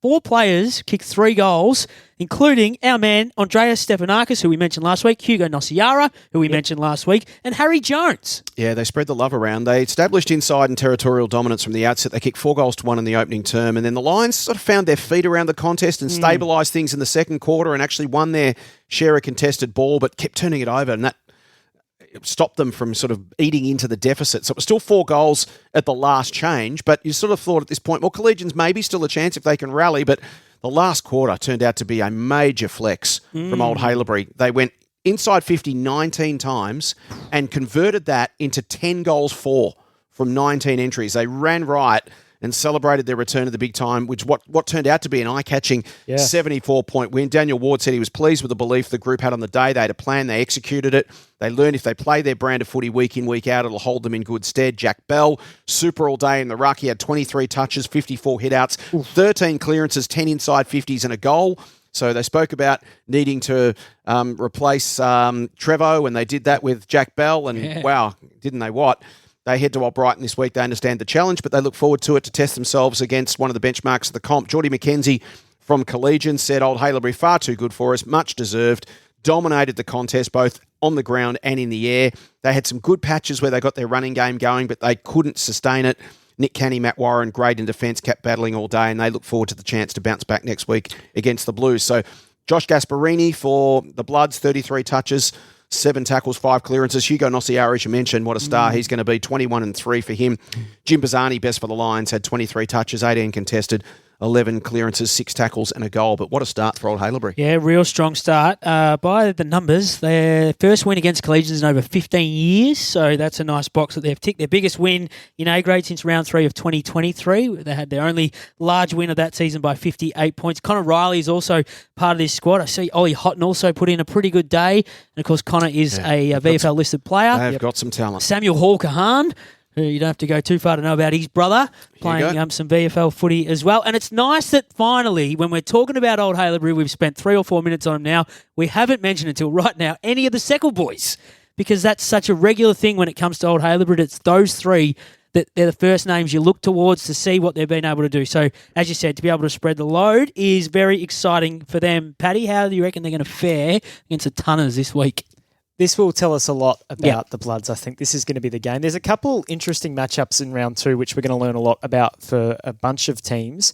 Speaker 4: 4 players kicked 3 goals, including our man Andreas Stefanakis, who we mentioned last week, Hugo Nociara, who we mentioned last week, and Harry Jones.
Speaker 2: Yeah, they spread the love around. They established inside and territorial dominance from the outset. They kicked 4 goals to 1 in the opening term, and then the Lions sort of found their feet around the contest and stabilised things in the second quarter and actually won their share of contested ball, but kept turning it over, and that stopped them from sort of eating into the deficit. So it was still 4 goals at the last change, but you sort of thought at this point, well, Collegians maybe still a chance if they can rally, but the last quarter turned out to be a major flex from Old Haileybury. They went inside 50 19 times and converted that into 10 goals 4 from 19 entries. They ran right and celebrated their return to the big time, which what turned out to be an eye-catching 74-point win. Daniel Ward said he was pleased with the belief the group had on the day. They had a plan. They executed it. They learned if they play their brand of footy week in, week out, it'll hold them in good stead. Jack Bell, super all day in the ruck. He had 23 touches, 54 hit-outs, 13 clearances, 10 inside 50s and a goal. So they spoke about needing to replace Trevo, and they did that with Jack Bell. And wow, didn't they what? They head to Old Brighton this week. They understand the challenge, but they look forward to it to test themselves against one of the benchmarks of the comp. Geordie McKenzie from Collegian said, Old Haileybury far too good for us, much deserved, dominated the contest both on the ground and in the air. They had some good patches where they got their running game going, but they couldn't sustain it. Nick Canny, Matt Warren, great in defence, kept battling all day, and they look forward to the chance to bounce back next week against the Blues. So Josh Gasparini for the Bloods, 33 touches, 7 tackles, 5 clearances. Hugo Nociara, as you mentioned, what a star he's going to be, 21 and 3 for him. Jim Bazzani, best for the Lions, had 23 touches, 18 contested, 11 clearances, 6 tackles and a goal. But what a start for Old Haileybury.
Speaker 4: Yeah, real strong start. By the numbers, their first win against Collegians in over 15 years, so that's a nice box that they've ticked. Their biggest win in A-grade since round 3 of 2023. They had their only large win of that season by 58 points. Connor Riley is also part of this squad. I see Ollie Houghton also put in a pretty good day. And, of course, Connor is a VFL-listed player.
Speaker 2: They've got some talent.
Speaker 4: Samuel Hall-Kahan, who you don't have to go too far to know about his brother, playing some VFL footy as well. And it's nice that finally, when we're talking about Old Haileybury, we've spent 3 or 4 minutes on him now. We haven't mentioned until right now any of the Seckle boys, because that's such a regular thing when it comes to Old Haileybury. It's those 3 that they're the first names you look towards to see what they've been able to do. So, as you said, to be able to spread the load is very exciting for them. Paddy, how do you reckon they're going to fare against the Tunners this week?
Speaker 5: This will tell us a lot about the Bloods. I think this is going to be the game. There's a couple interesting matchups in round 2, which we're going to learn a lot about for a bunch of teams.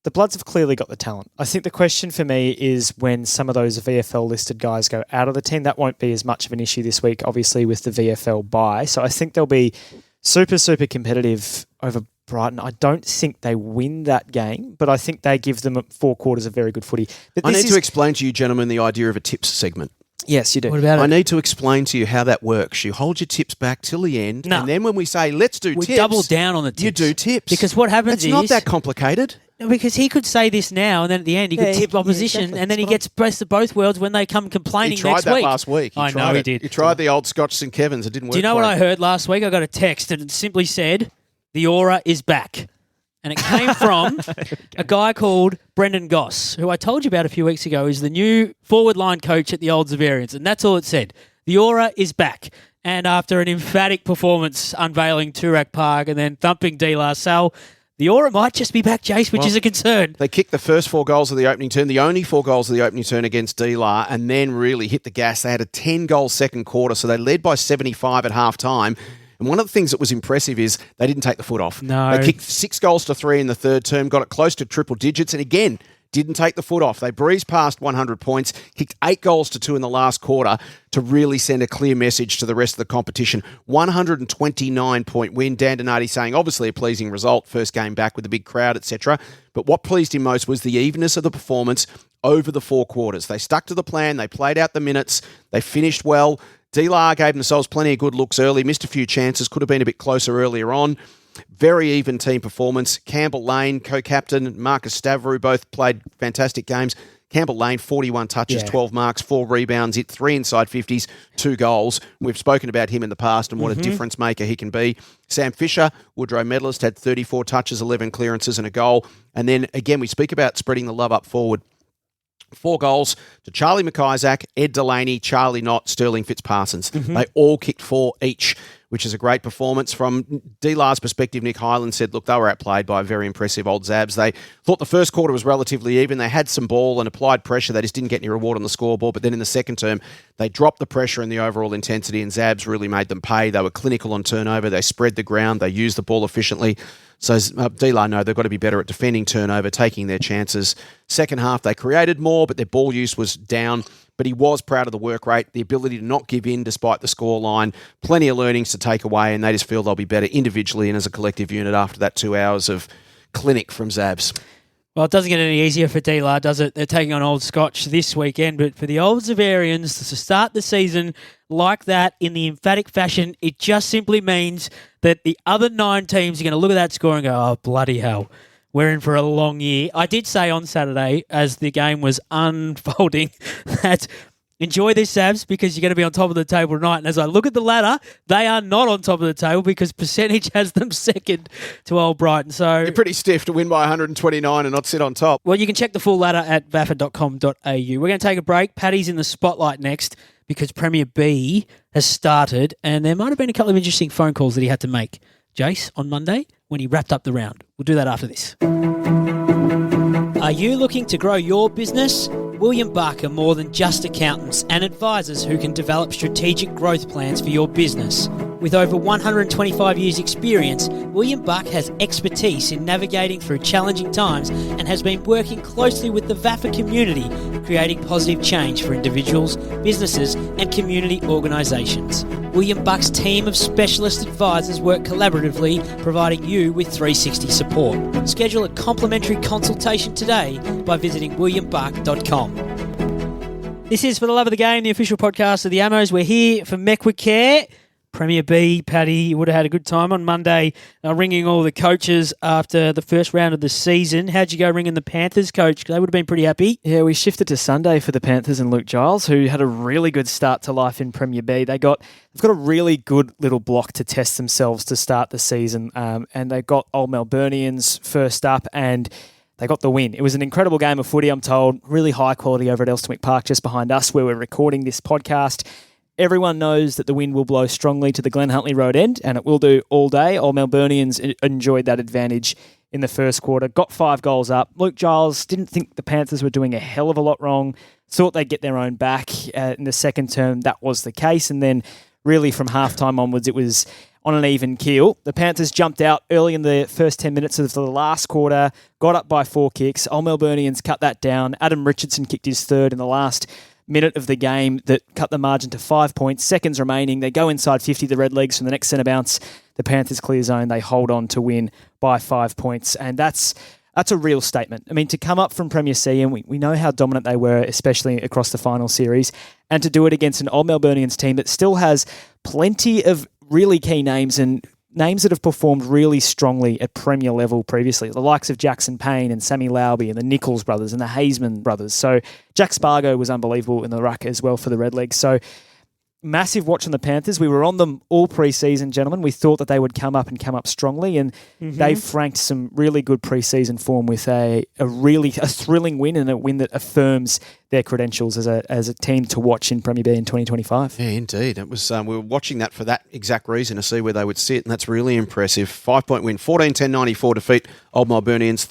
Speaker 5: The Bloods have clearly got the talent. I think the question for me is when some of those VFL-listed guys go out of the team, that won't be as much of an issue this week, obviously, with the VFL bye. So I think they'll be super, super competitive over Brighton. I don't think they win that game, but I think they give them 4 quarters of very good footy. But
Speaker 2: I need to explain to you, gentlemen, the idea of a tips segment.
Speaker 5: Yes, you do.
Speaker 4: What about
Speaker 2: I
Speaker 4: it?
Speaker 2: need to explain to you how that works. You hold your tips back till the end, and then when we say, let's do tips...
Speaker 4: We double down on the tips.
Speaker 2: You do tips.
Speaker 4: Because what happens
Speaker 2: it's not that complicated.
Speaker 4: Because he could say this now, and then at the end he could tip opposition,
Speaker 5: exactly.
Speaker 4: and then he gets best of both worlds when they come complaining
Speaker 2: He tried
Speaker 4: next
Speaker 2: that
Speaker 4: week.
Speaker 2: last week.
Speaker 4: I know he did.
Speaker 2: He tried the old Scotch St. Kevin's. It didn't work.
Speaker 4: Do you know
Speaker 2: for
Speaker 4: what
Speaker 2: him.
Speaker 4: I heard last week? I got a text and it simply said, "The aura is back." And it came from a guy called Brendan Goss, who I told you about a few weeks ago is the new forward line coach at the Old Zavarians. And that's all it said. The aura is back. And after an emphatic performance unveiling Toorak Park and then thumping De La Salle, the aura might just be back, Jace, which is a concern.
Speaker 2: They kicked the first 4 goals of the opening turn, the only 4 goals of the opening turn against D-La, and then really hit the gas. They had a 10-goal second quarter, so they led by 75 at half-time. And one of the things that was impressive is they didn't take the foot off.
Speaker 4: No.
Speaker 2: They kicked 6 goals to 3 in the third term, got it close to triple digits, and again, didn't take the foot off. They breezed past 100 points, kicked 8 goals to 2 in the last quarter to really send a clear message to the rest of the competition. 129-point win. Dan Donati saying, obviously a pleasing result, first game back with a big crowd, etc. But what pleased him most was the evenness of the performance over the 4 quarters. They stuck to the plan. They played out the minutes. They finished well. D-La gave themselves plenty of good looks early, missed a few chances, could have been a bit closer earlier on. Very even team performance. Campbell Lane, co-captain, Marcus Stavrou both played fantastic games. Campbell Lane, 41 touches, 12 marks, 4 rebounds, hit 3 inside 50s, 2 goals. We've spoken about him in the past and what a difference maker he can be. Sam Fisher, Woodrow medalist, had 34 touches, 11 clearances and a goal. And then, again, we speak about spreading the love up forward. 4 goals to Charlie McIsaac, Ed Delaney, Charlie Knott, Sterling Fitzparsons. They all kicked 4 each, which is a great performance. From D-La's perspective, Nick Hyland said, look, they were outplayed by a very impressive Old Zabs. They thought the first quarter was relatively even. They had some ball and applied pressure. They just didn't get any reward on the scoreboard. But then in the second term, they dropped the pressure and the overall intensity, and Zabs really made them pay. They were clinical on turnover. They spread the ground. They used the ball efficiently. So D-La know they've got to be better at defending turnover, taking their chances. Second half, they created more, but their ball use was down. But he was proud of the work rate, the ability to not give in despite the scoreline. Plenty of learnings to take away, and they just feel they'll be better individually and as a collective unit after that 2 hours of clinic from Zabs.
Speaker 4: Well, it doesn't get any easier for D-La, does it? They're taking on Old Scotch this weekend, but for the Old Zavarians to start the season like that in the emphatic fashion, it just simply means that the other 9 teams are going to look at that score and go, oh, bloody hell, we're in for a long year. I did say on Saturday, as the game was unfolding, that enjoy this, Zabs, because you're going to be on top of the table tonight. And as I look at the ladder, they are not on top of the table because percentage has them second to Old Brighton. So
Speaker 2: You're pretty stiff to win by 129 and not sit on top.
Speaker 4: well, you can check the full ladder at vafa.com.au. We're going to take a break. Paddy's in the spotlight next because Premier B has started, and there might have been a couple of interesting phone calls that he had to make, Jace, on Monday when he wrapped up the round. We'll do that after this. Are you looking to grow your business? William Buck are more than just accountants and advisors who can develop strategic growth plans for your business. With over 125 years' experience, William Buck has expertise in navigating through challenging times and has been working closely with the VAFA community, creating positive change for individuals, businesses and community organisations. William Buck's team of specialist advisors work collaboratively, providing you with 360 support. Schedule a complimentary consultation today by visiting williambuck.com. This is For the Love of the Game, the official podcast of the Amos. We're here for Meckwith Care. Premier B, Paddy, you would have had a good time on Monday ringing all the coaches after the first round of the season. How'd you go ringing the Panthers, coach? They would have been pretty happy.
Speaker 5: Yeah, we shifted to Sunday for the Panthers and Luke Giles, who had a really good start to life in Premier B. They've got a really good little block to test themselves to start the season, and they got Old Melburnians first up, and they got the win. It was an incredible game of footy, I'm told. Really high quality over at Elsternwick Park, just behind us, where we're recording this podcast. Everyone knows that the wind will blow strongly to the Glen Huntly Road end, and it will do all day. Old Melburnians enjoyed that advantage in the first quarter, got 5 goals up. Luke Giles didn't think the Panthers were doing a hell of a lot wrong, thought they'd get their own back. In the second term, that was the case, and then really from halftime onwards, it was on an even keel. The Panthers jumped out early in the first 10 minutes of the last quarter, got up by 4 kicks. Old Melburnians cut that down. Adam Richardson kicked his third in the last minute of the game that cut the margin to 5 points. Seconds remaining. They go inside 50, the Redlegs, from the next centre bounce. The Panthers clear zone. They hold on to win by 5 points. And that's a real statement. I mean, to come up from Premier C, and we know how dominant they were, especially across the final series, and to do it against an Old Melburnians team that still has plenty of really key names and names that have performed really strongly at Premier level previously, the likes of Jackson Payne and Sammy Lauby and the Nichols brothers and the Hazeman brothers. So Jack Spargo was unbelievable in the ruck as well for the Redlegs. So massive watch on the Panthers. We were on them all pre-season, gentlemen. We thought that they would come up strongly, and they've franked some really good pre-season form with a thrilling win, and a win that affirms their credentials as a team to watch in Premier B in 2025.
Speaker 2: Yeah, indeed. It was. We were watching that for that exact reason, to see where they would sit, and that's really impressive. 5-point win, 14-10-94 defeat Old Melburnians,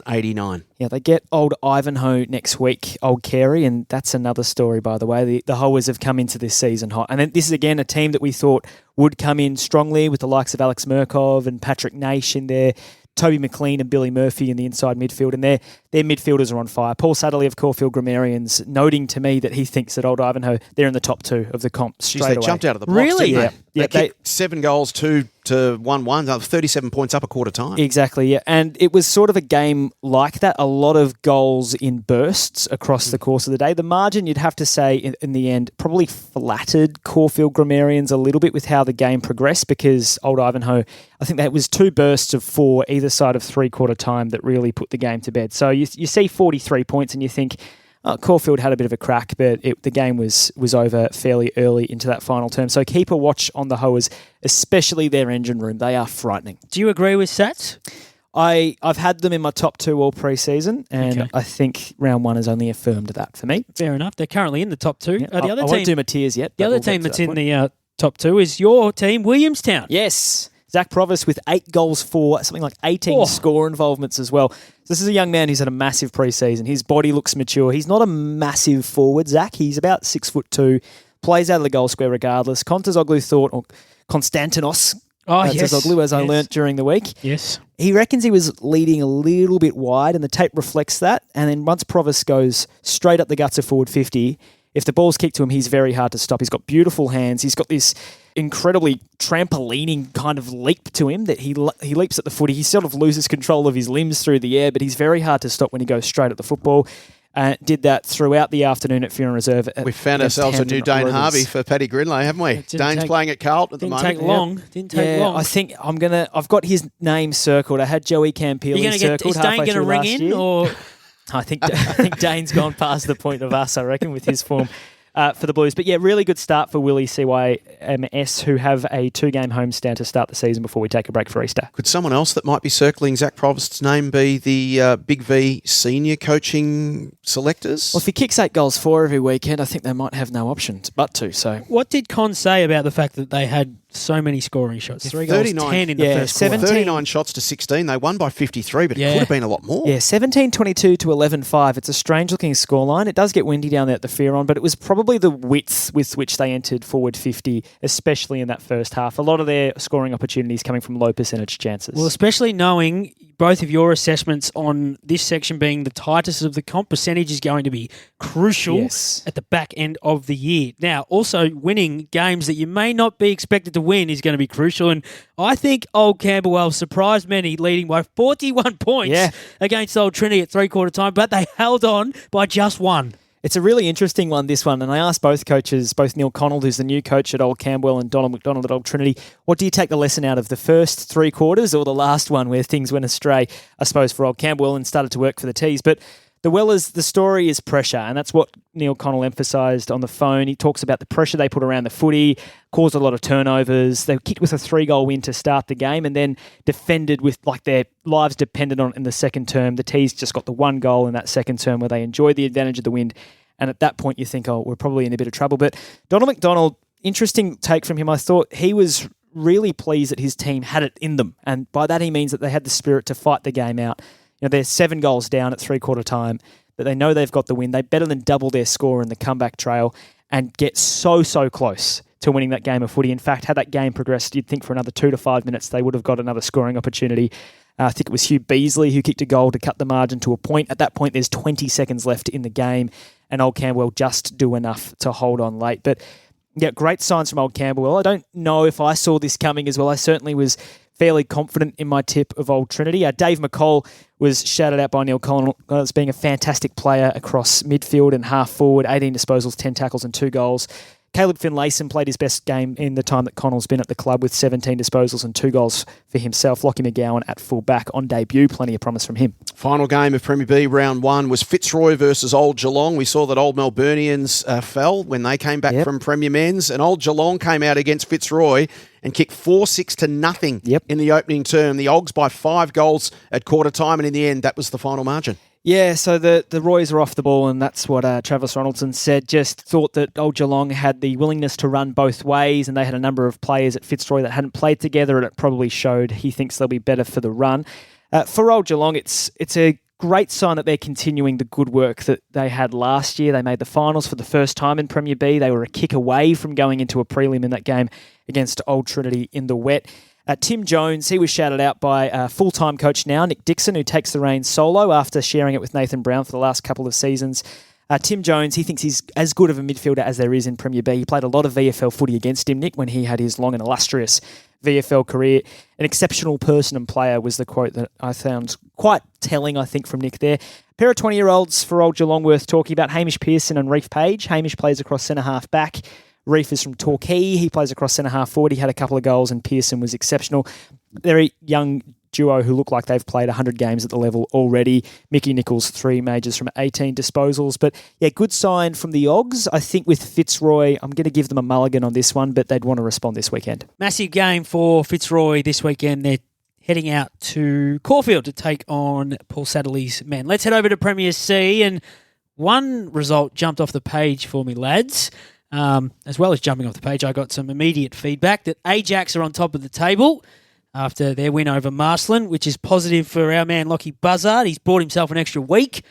Speaker 2: 13-11-89.
Speaker 5: Yeah, they get Old Ivanhoe next week, Old Carey, and that's another story, by the way. The Hoers have come into this season hot. And then this is, again, a team that we thought would come in strongly with the likes of Alex Murkov and Patrick Naish in there, Toby McLean and Billy Murphy in the inside midfield, and their midfielders are on fire. Paul Satterley of Caulfield Grammarians noting to me that he thinks that Old Ivanhoe, they're in the top 2 of the comp straight away.
Speaker 2: They jumped out of the blocks,
Speaker 5: Really?
Speaker 2: didn't they?
Speaker 5: Yeah.
Speaker 2: They kicked 7 goals, 2 to 1-1, 37 points up a quarter time.
Speaker 5: Exactly, yeah. And it was sort of a game like that, a lot of goals in bursts across the course of the day. The margin, you'd have to say, in the end, probably flattered Caulfield Grammarians a little bit with how the game progressed, because Old Ivanhoe, I think that was 2 bursts of 4 either side of three-quarter time that really put the game to bed. So you see 43 points and you think, Caulfield had a bit of a crack, but the game was over fairly early into that final term. So keep a watch on the Hoers, especially their engine room. They are frightening.
Speaker 4: Do you agree with Sats?
Speaker 5: I've had them in my top 2 all pre-season, and I think round 1 has only affirmed that for me.
Speaker 4: Fair enough. They're currently in the top 2.
Speaker 5: Yeah, I won't do my tiers yet.
Speaker 4: The other team that's in the top 2 is your team, Williamstown.
Speaker 5: Yes. Zach Provis with 8 goals for something like 18 score involvements as well. So this is a young man who's had a massive pre-season. His body looks mature. He's not a massive forward, Zach. He's about 6'2", plays out of the goal square regardless. Konstantinos thought, or Konstantinos, as I learnt during the week.
Speaker 4: Yes.
Speaker 5: He reckons he was leading a little bit wide, and the tape reflects that. And then once Provis goes straight up the guts of forward 50, if the ball's kicked to him, he's very hard to stop. He's got beautiful hands. He's got this incredibly trampolining kind of leap to him that he leaps at the footy. He sort of loses control of his limbs through the air, but he's very hard to stop when he goes straight at the football. Did that throughout the afternoon at Fiona Reserve.
Speaker 2: We found ourselves a new Dane Harvey for Paddy Grindlay, haven't we? Dane's playing at Carlton at the moment.
Speaker 4: Didn't take long.
Speaker 5: I think I've got his name circled. I had Joey Campilli circled halfway through last year. Is Dane going to ring in, or...? I think Dane's gone past the point of us, I reckon, with his form for the Blues. But yeah, really good start for Willie CYMS, who have a 2-game homestand to start the season before we take a break for Easter.
Speaker 2: Could someone else that might be circling Zach Provost's name be the Big V senior coaching selectors?
Speaker 5: Well, if he kicks 8 goals 4 every weekend, I think they might have no option but to. So,
Speaker 4: what did Con say about the fact that they had so many scoring shots? 3 goals, 10 in the first quarter.
Speaker 2: 39 shots to 16. They won by 53, but it could have been a lot more.
Speaker 5: Yeah, 17-22 to 11-5. It's a strange-looking scoreline. It does get windy down there at the Fearon, but it was probably the width with which they entered forward 50, especially in that first half. A lot of their scoring opportunities coming from low percentage chances.
Speaker 4: Well, especially knowing both of your assessments on this section being the tightest of the comp, percentage is going to be crucial at the back end of the year. Now, also winning games that you may not be expected to win is going to be crucial, and I think Old Camberwell surprised many, leading by 41 points against Old Trinity at three-quarter time, but they held on by just 1.
Speaker 5: It's a really interesting one, this one, and I asked both coaches, both Neil Connell, who's the new coach at Old Camberwell, and Donald McDonald at Old Trinity, what do you take the lesson out of, the first 3 quarters or the last one where things went astray, I suppose, for Old Camberwell and started to work for the Tees? But the Wellers, the story is pressure, and that's what Neil Connell emphasised on the phone. He talks about the pressure they put around the footy, caused a lot of turnovers. They kicked with a 3-goal win to start the game and then defended with like their lives depended on it in the second term. The Tees just got the 1 goal in that second term where they enjoyed the advantage of the wind. And at that point, you think, we're probably in a bit of trouble. But Donald McDonald, interesting take from him. I thought he was really pleased that his team had it in them. And by that, he means that they had the spirit to fight the game out. You know, they're 7 goals down at three-quarter time, but they know they've got the win. They better than double their score in the comeback trail and get so close to winning that game of footy. In fact, had that game progressed, you'd think for another 2 to 5 minutes, they would have got another scoring opportunity. I think it was Hugh Beasley who kicked a goal to cut the margin to a point. At that point, there's 20 seconds left in the game, and Old Camberwell just do enough to hold on late. But yeah, great signs from Old Camberwell. I don't know if I saw this coming as well. I certainly was fairly confident in my tip of Old Trinity. Dave McCall was shouted out by Neil Connell as being a fantastic player across midfield and half forward, 18 disposals, 10 tackles and 2 goals. Caleb Finlayson played his best game in the time that Connell's been at the club with 17 disposals and 2 goals for himself. Lockie McGowan at full back on debut. Plenty of promise from him.
Speaker 2: Final game of Premier B round 1 was Fitzroy versus Old Geelong. We saw that Old Melburnians fell when they came back from Premier Men's, and Old Geelong came out against Fitzroy and kicked 4-6 to nothing in the opening term. The Ogs by 5 goals at quarter time, and in the end, that was the final margin.
Speaker 5: Yeah, so the Roys are off the ball, and that's what Travis Ronaldson said. Just thought that Old Geelong had the willingness to run both ways, and they had a number of players at Fitzroy that hadn't played together, and it probably showed. He thinks they'll be better for the run. For Old Geelong, it's a great sign that they're continuing the good work that they had last year. They made the finals for the first time in Premier B. They were a kick away from going into a prelim in that game against Old Trinity in the wet. Tim Jones, he was shouted out by full-time coach now, Nick Dixon, who takes the reins solo after sharing it with Nathan Brown for the last couple of seasons. Tim Jones, he thinks he's as good of a midfielder as there is in Premier B. He played a lot of VFL footy against him, Nick, when he had his long and illustrious VFL career. An exceptional person and player was the quote that I found quite telling, I think, from Nick there. A pair of 20-year-olds for Old Geelong worth talking about, Hamish Pearson and Reef Page. Hamish plays across centre-half back. Reef is from Torquay. He plays across centre-half forward. He had a couple of goals, and Pearson was exceptional. They're a young duo who look like they've played 100 games at the level already. Mickey Nichols, 3 majors from 18 disposals. But, yeah, good sign from the Ogs. I think with Fitzroy, I'm going to give them a mulligan on this one, but they'd want to respond this weekend.
Speaker 4: Massive game for Fitzroy this weekend. They're heading out to Caulfield to take on Paul Satterley's men. Let's head over to Premier C, and one result jumped off the page for me, lads. As well as jumping off the page, I got some immediate feedback that Ajax are on top of the table after their win over Marceline, which is positive for our man Lockie Buzzard. He's bought himself an extra week,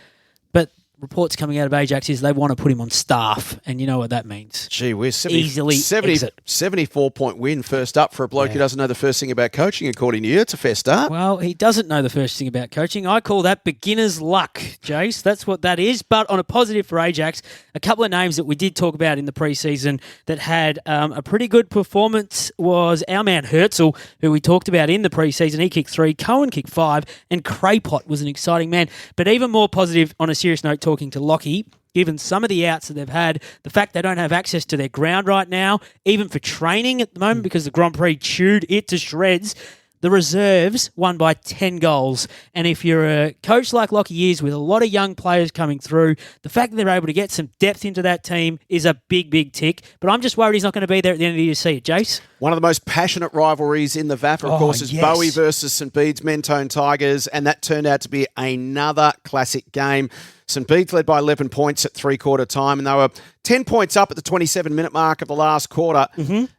Speaker 4: but reports coming out of Ajax is they want to put him on staff, and you know what that means.
Speaker 2: Gee whiz,
Speaker 4: 74-point
Speaker 2: win first up for a bloke who doesn't know the first thing about coaching, according to you. It's a fair start.
Speaker 4: Well, he doesn't know the first thing about coaching. I call that beginner's luck, Jace. That's what that is. But on a positive for Ajax, a couple of names that we did talk about in the preseason that had a pretty good performance was our man Herzl, who we talked about in the preseason. He kicked 3, Cohen kicked 5, and Craypot was an exciting man. But even more positive on a serious note, talking to Lockie, given some of the outs that they've had, the fact they don't have access to their ground right now, even for training at the moment because the Grand Prix chewed it to shreds, the reserves won by 10 goals. And if you're a coach like Lockie is with a lot of young players coming through, the fact that they're able to get some depth into that team is a big, big tick. But I'm just worried he's not going to be there at the end of the year to see it, Jace.
Speaker 2: One of the most passionate rivalries in the VAFA, of course, is Bowie versus St Bede's Mentone Tigers, and that turned out to be another classic game. St Bede's led by 11 points at three-quarter time, and they were 10 points up at the 27-minute mark of the last quarter,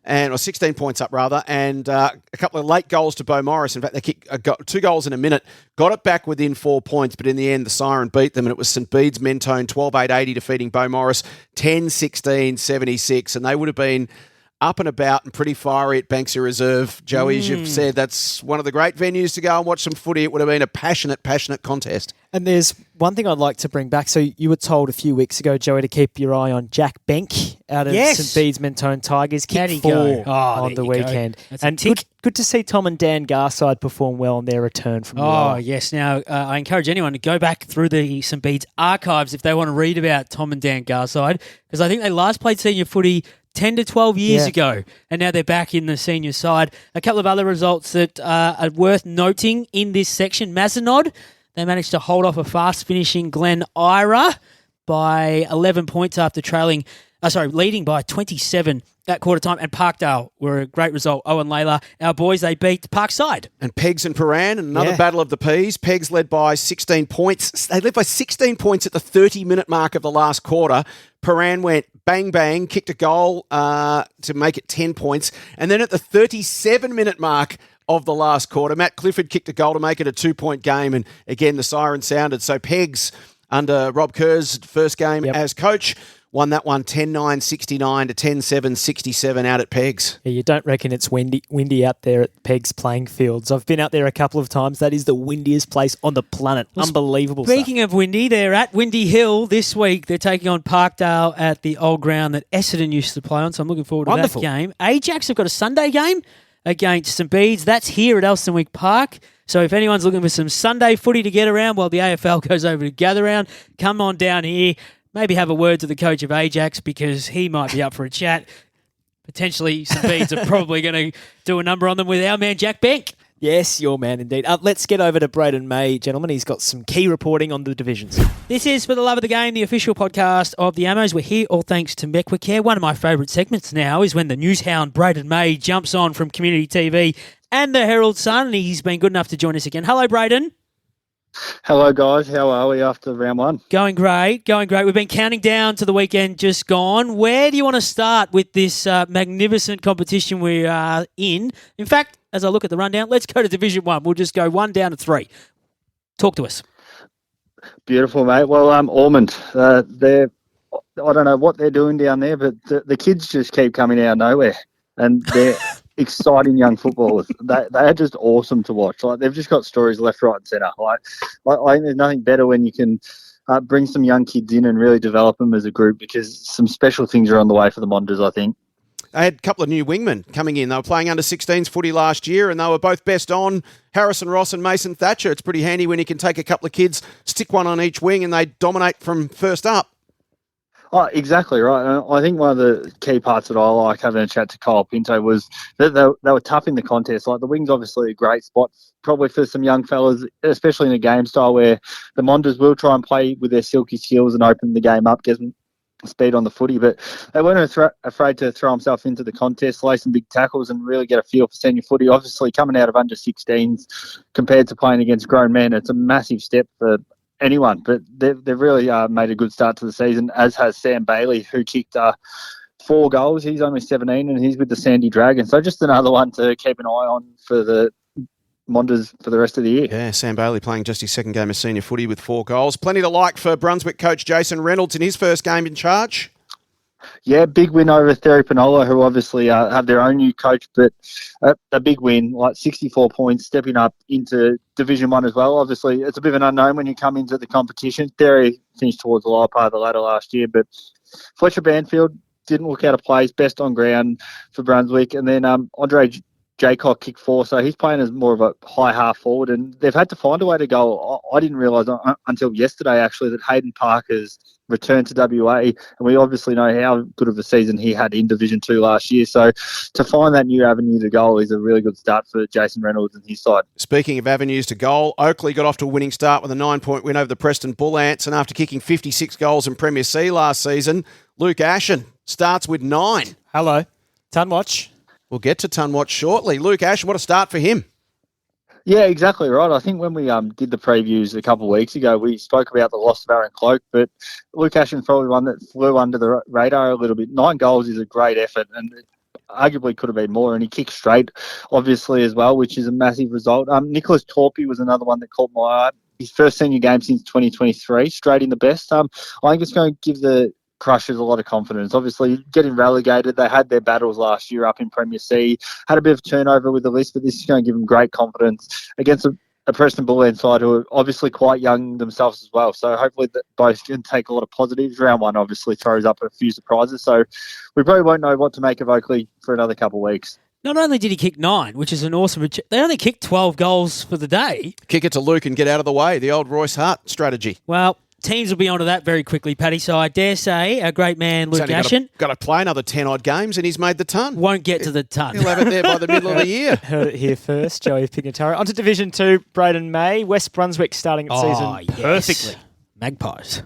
Speaker 2: or 16 points up, rather, and a couple of late goals to Beau Morris. In fact, they got 2 goals in a minute, got it back within 4 points, but in the end, the Siren beat them, and it was St Bede's Mentone 12-8-80 defeating Beau Morris 10-16-76, and they would have been up and about and pretty fiery at Banksy Reserve. Joey, as you've said, that's one of the great venues to go and watch some footy. It would have been a passionate contest.
Speaker 5: And there's one thing I'd like to bring back. So you were told a few weeks ago, Joey, to keep your eye on Jack Benck out of St Bede's Mentone Tigers. Kicked 4 on the weekend. And good to see Tom and Dan Garside perform well on their return from the
Speaker 4: Oh, yes. Now, I encourage anyone to go back through the St Bede's archives if they want to read about Tom and Dan Garside, because I think they last played senior footy 10 to 12 years ago, and now they're back in the senior side. A couple of other results that are worth noting in this section. Mazenod, they managed to hold off a fast-finishing Glen Ira by 11 points after leading by 27 at quarter time. And Parkdale were a great result. Owen Layla, our boys, they beat Parkside.
Speaker 2: And Pegs and Paran, another battle of the P's. Pegs led by 16 points. They led by 16 points at the 30-minute mark of the last quarter. Paran went bang, bang, kicked a goal to make it 10 points. And then at the 37-minute mark of the last quarter, Matt Clifford kicked a goal to make it a 2-point game. And again, the siren sounded. So Pegs, under Rob Kerr's first game as coach, won that one 10-9-69 to 10-7-67 out at Pegs.
Speaker 5: Yeah, you don't reckon it's windy out there at Pegs playing fields. I've been out there a couple of times. That is the windiest place on the planet. Unbelievable
Speaker 4: Speaking of windy, they're at Windy Hill this week. They're taking on Parkdale at the old ground that Essendon used to play on, so I'm looking forward to that game. Ajax have got a Sunday game against St Bede's. That's here at Elsternwick Park. So if anyone's looking for some Sunday footy to get around while the AFL goes over to gather round, come on down here. maybe have a word to the coach of Ajax because he might be up for a chat. Potentially some beads are probably going to do a number on them with our man Jack Bank.
Speaker 5: Yes, your man indeed. Let's get over to Brayden May, gentlemen. He's got some key reporting on the divisions.
Speaker 4: This is For the Love of the Game, the official podcast of the Ammos. We're here all thanks to Mequicare. One of my favourite segments now is when the Newshound Brayden May jumps on from Community TV and the Herald Sun, and he's been good enough to join us again. Hello, Brayden.
Speaker 8: Hello, guys. How are we after round one?
Speaker 4: Going great. We've been counting down to the weekend just gone. Where do you want to start with this magnificent competition we are in? In fact, as I look at the rundown, let's go to Division 1. We'll just go 1 down to 3. Talk to us.
Speaker 8: Beautiful, mate. Well, Ormond, I don't know what they're doing down there, but the kids just keep coming out of nowhere, and they're exciting young footballers. They are just awesome to watch. Like, they've just got stories left, right, and centre. I think there's nothing better when you can bring some young kids in and really develop them as a group, because some special things are on the way for the Monsters, I think.
Speaker 2: They had a couple of new wingmen coming in. They were playing under 16s footy last year, and they were both best on, Harrison Ross and Mason Thatcher. It's pretty handy when you can take a couple of kids, stick one on each wing, and they dominate from first up.
Speaker 8: Oh, exactly right. And I think one of the key parts that I like having a chat to Kyle Pinto was that they were tough in the contest. Like, the wing's obviously a great spot, probably for some young fellas, especially in a game style where the Monsters will try and play with their silky skills and open the game up, get them speed on the footy, but they weren't afraid to throw himself into the contest, lay some big tackles and really get a feel for senior footy. Obviously, coming out of under 16s compared to playing against grown men, it's a massive step for anyone, but they've really made a good start to the season, as has Sam Bailey, who kicked 4 goals. He's only 17 and he's with the Sandy Dragon, so just another one to keep an eye on for the Monsters for the rest of the year.
Speaker 2: Yeah, Sam Bailey playing just his second game of senior footy with 4 goals. Plenty to like for Brunswick coach Jason Reynolds in his first game in charge.
Speaker 8: Yeah, big win over Theory Panola, who obviously have their own new coach, but a big win, like 64 points, stepping up into Division 1 as well. Obviously, it's a bit of an unknown when you come into the competition. Theory finished towards the lower part of the ladder last year, but Fletcher Banfield didn't look out of place, best on ground for Brunswick. And then Andre Jaycock kicked 4, so he's playing as more of a high half forward, and they've had to find a way to go. I didn't realise until yesterday, actually, that Hayden Parker's returned to WA, and we obviously know how good of a season he had in Division 2 last year. So to find that new avenue to goal is a really good start for Jason Reynolds and his side.
Speaker 2: Speaking of avenues to goal, Oakley got off to a winning start with a 9-point win over the Preston Bull Ants, and after kicking 56 goals in Premier C last season, Luke Ashen starts with 9.
Speaker 5: Hello. Tunwatch.
Speaker 2: We'll get to Tunwatch shortly. Luke Ashen, what a start for him.
Speaker 8: Yeah, exactly right. I think when we did the previews a couple of weeks ago, we spoke about the loss of Aaron Cloak, but Luke Ashen's probably one that flew under the radar a little bit. 9 goals is a great effort, and it arguably could have been more, and he kicked straight, obviously, as well, which is a massive result. Nicholas Torpy was another one that caught my eye. His first senior game since 2023, straight in the best. I think it's going to give the Crushers a lot of confidence. Obviously, getting relegated, they had their battles last year up in Premier C, had a bit of turnover with the list, but this is going to give them great confidence against a Preston Bull Ants side who are obviously quite young themselves as well. So hopefully both can take a lot of positives. Round 1 obviously throws up a few surprises, so we probably won't know what to make of Oakley for another couple of weeks.
Speaker 4: Not only did he kick 9, which is an awesome... They only kicked 12 goals for the day.
Speaker 2: Kick it to Luke and get out of the way. The old Royce Hart strategy.
Speaker 4: Well, teams will be onto that very quickly, Paddy. So I dare say our great man Luke Ashen
Speaker 2: got to play another 10-odd games, and he's made the ton.
Speaker 4: Won't get to the ton.
Speaker 2: He'll have it there by the middle of the year.
Speaker 5: Heard it here first, Joey Pignataro. On to Division 2, Brayden May. West Brunswick starting the season perfectly.
Speaker 4: Magpies.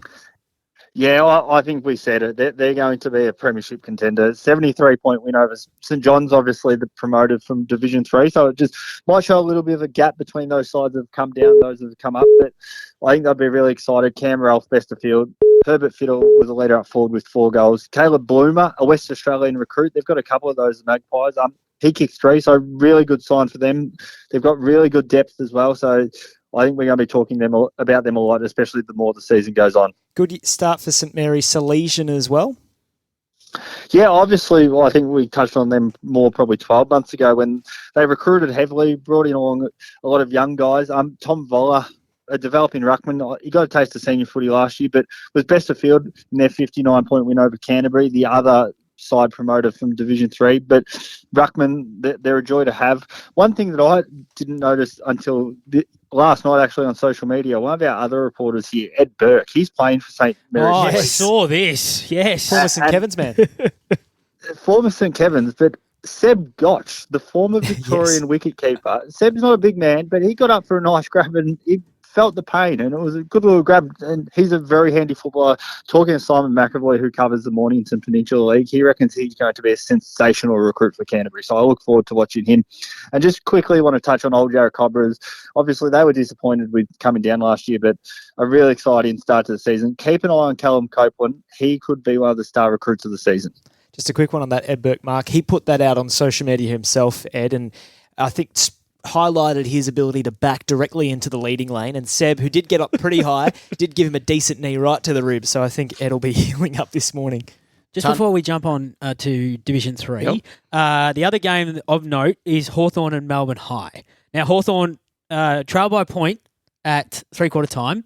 Speaker 8: Yeah, I think we said it. They're going to be a premiership contender. 73-point win over St John's, obviously the promoted from Division 3. So it just might show a little bit of a gap between those sides that have come down, those that have come up. But I think they'll be really excited. Cam Ralph, best of field. Herbert Fiddle was a leader up forward with 4 goals. Caleb Bloomer, a West Australian recruit. They've got a couple of those Magpies. He kicked 3, so really good sign for them. They've got really good depth as well. So I think we're going to be talking about them a lot, especially the more the season goes on.
Speaker 5: Good start for St Mary's Salesian as well.
Speaker 8: Yeah, obviously, I think we touched on them more probably 12 months ago when they recruited heavily, brought in along a lot of young guys. Tom Voller, a developing ruckman, he got a taste of senior footy last year, but was best of field in their 59-point win over Canterbury. The other side promoted from Division 3. But Ruckman, they're a joy to have. One thing that I didn't notice until last night, actually, on social media, one of our other reporters here, Ed Burke, he's playing for St. Mary's.
Speaker 4: Oh, I
Speaker 8: Police.
Speaker 4: saw this. Yes.
Speaker 5: Former St. Kevin's man.
Speaker 8: Former St. Kevin's, but Seb Gotch, the former Victorian wicketkeeper. Seb's not a big man, but he got up for a nice grab and he felt the pain, and it was a good little grab. And he's a very handy footballer. Talking to Simon McAvoy, who covers the Mornington Peninsula League, he reckons he's going to be a sensational recruit for Canterbury. So I look forward to watching him. And just quickly want to touch on Old Yarra Cobras. Obviously, they were disappointed with coming down last year, but a really exciting start to the season. Keep an eye on Callum Copeland. He could be one of the star recruits of the season.
Speaker 5: Just a quick one on that Ed Burke, Mark. He put that out on social media himself, Ed, and I think highlighted his ability to back directly into the leading lane. And Seb, who did get up pretty high, did give him a decent knee right to the ribs. So I think Ed will be healing up this morning.
Speaker 4: Just before we jump on to Division 3, the other game of note is Hawthorn and Melbourne High. Now, Hawthorn trailed by a point at three-quarter time.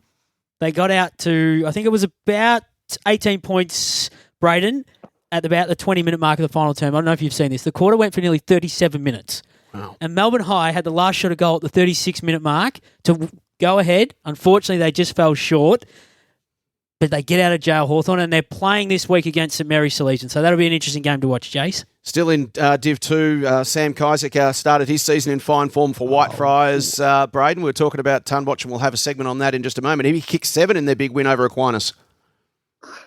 Speaker 4: They got out to, I think it was about 18 points, Brayden, at about the 20-minute mark of the final term. I don't know if you've seen this. The quarter went for nearly 37 minutes. Wow. And Melbourne High had the last shot of goal at the 36-minute mark to go ahead. Unfortunately, they just fell short. But they get out of jail, Hawthorn, and they're playing this week against St Mary's Salesian. So that'll be an interesting game to watch, Jace.
Speaker 2: Still in Div 2, Sam Kysek started his season in fine form for Whitefriars. Brayden, we're talking about Tunwatch, and we'll have a segment on that in just a moment. He kicked 7 in their big win over Aquinas.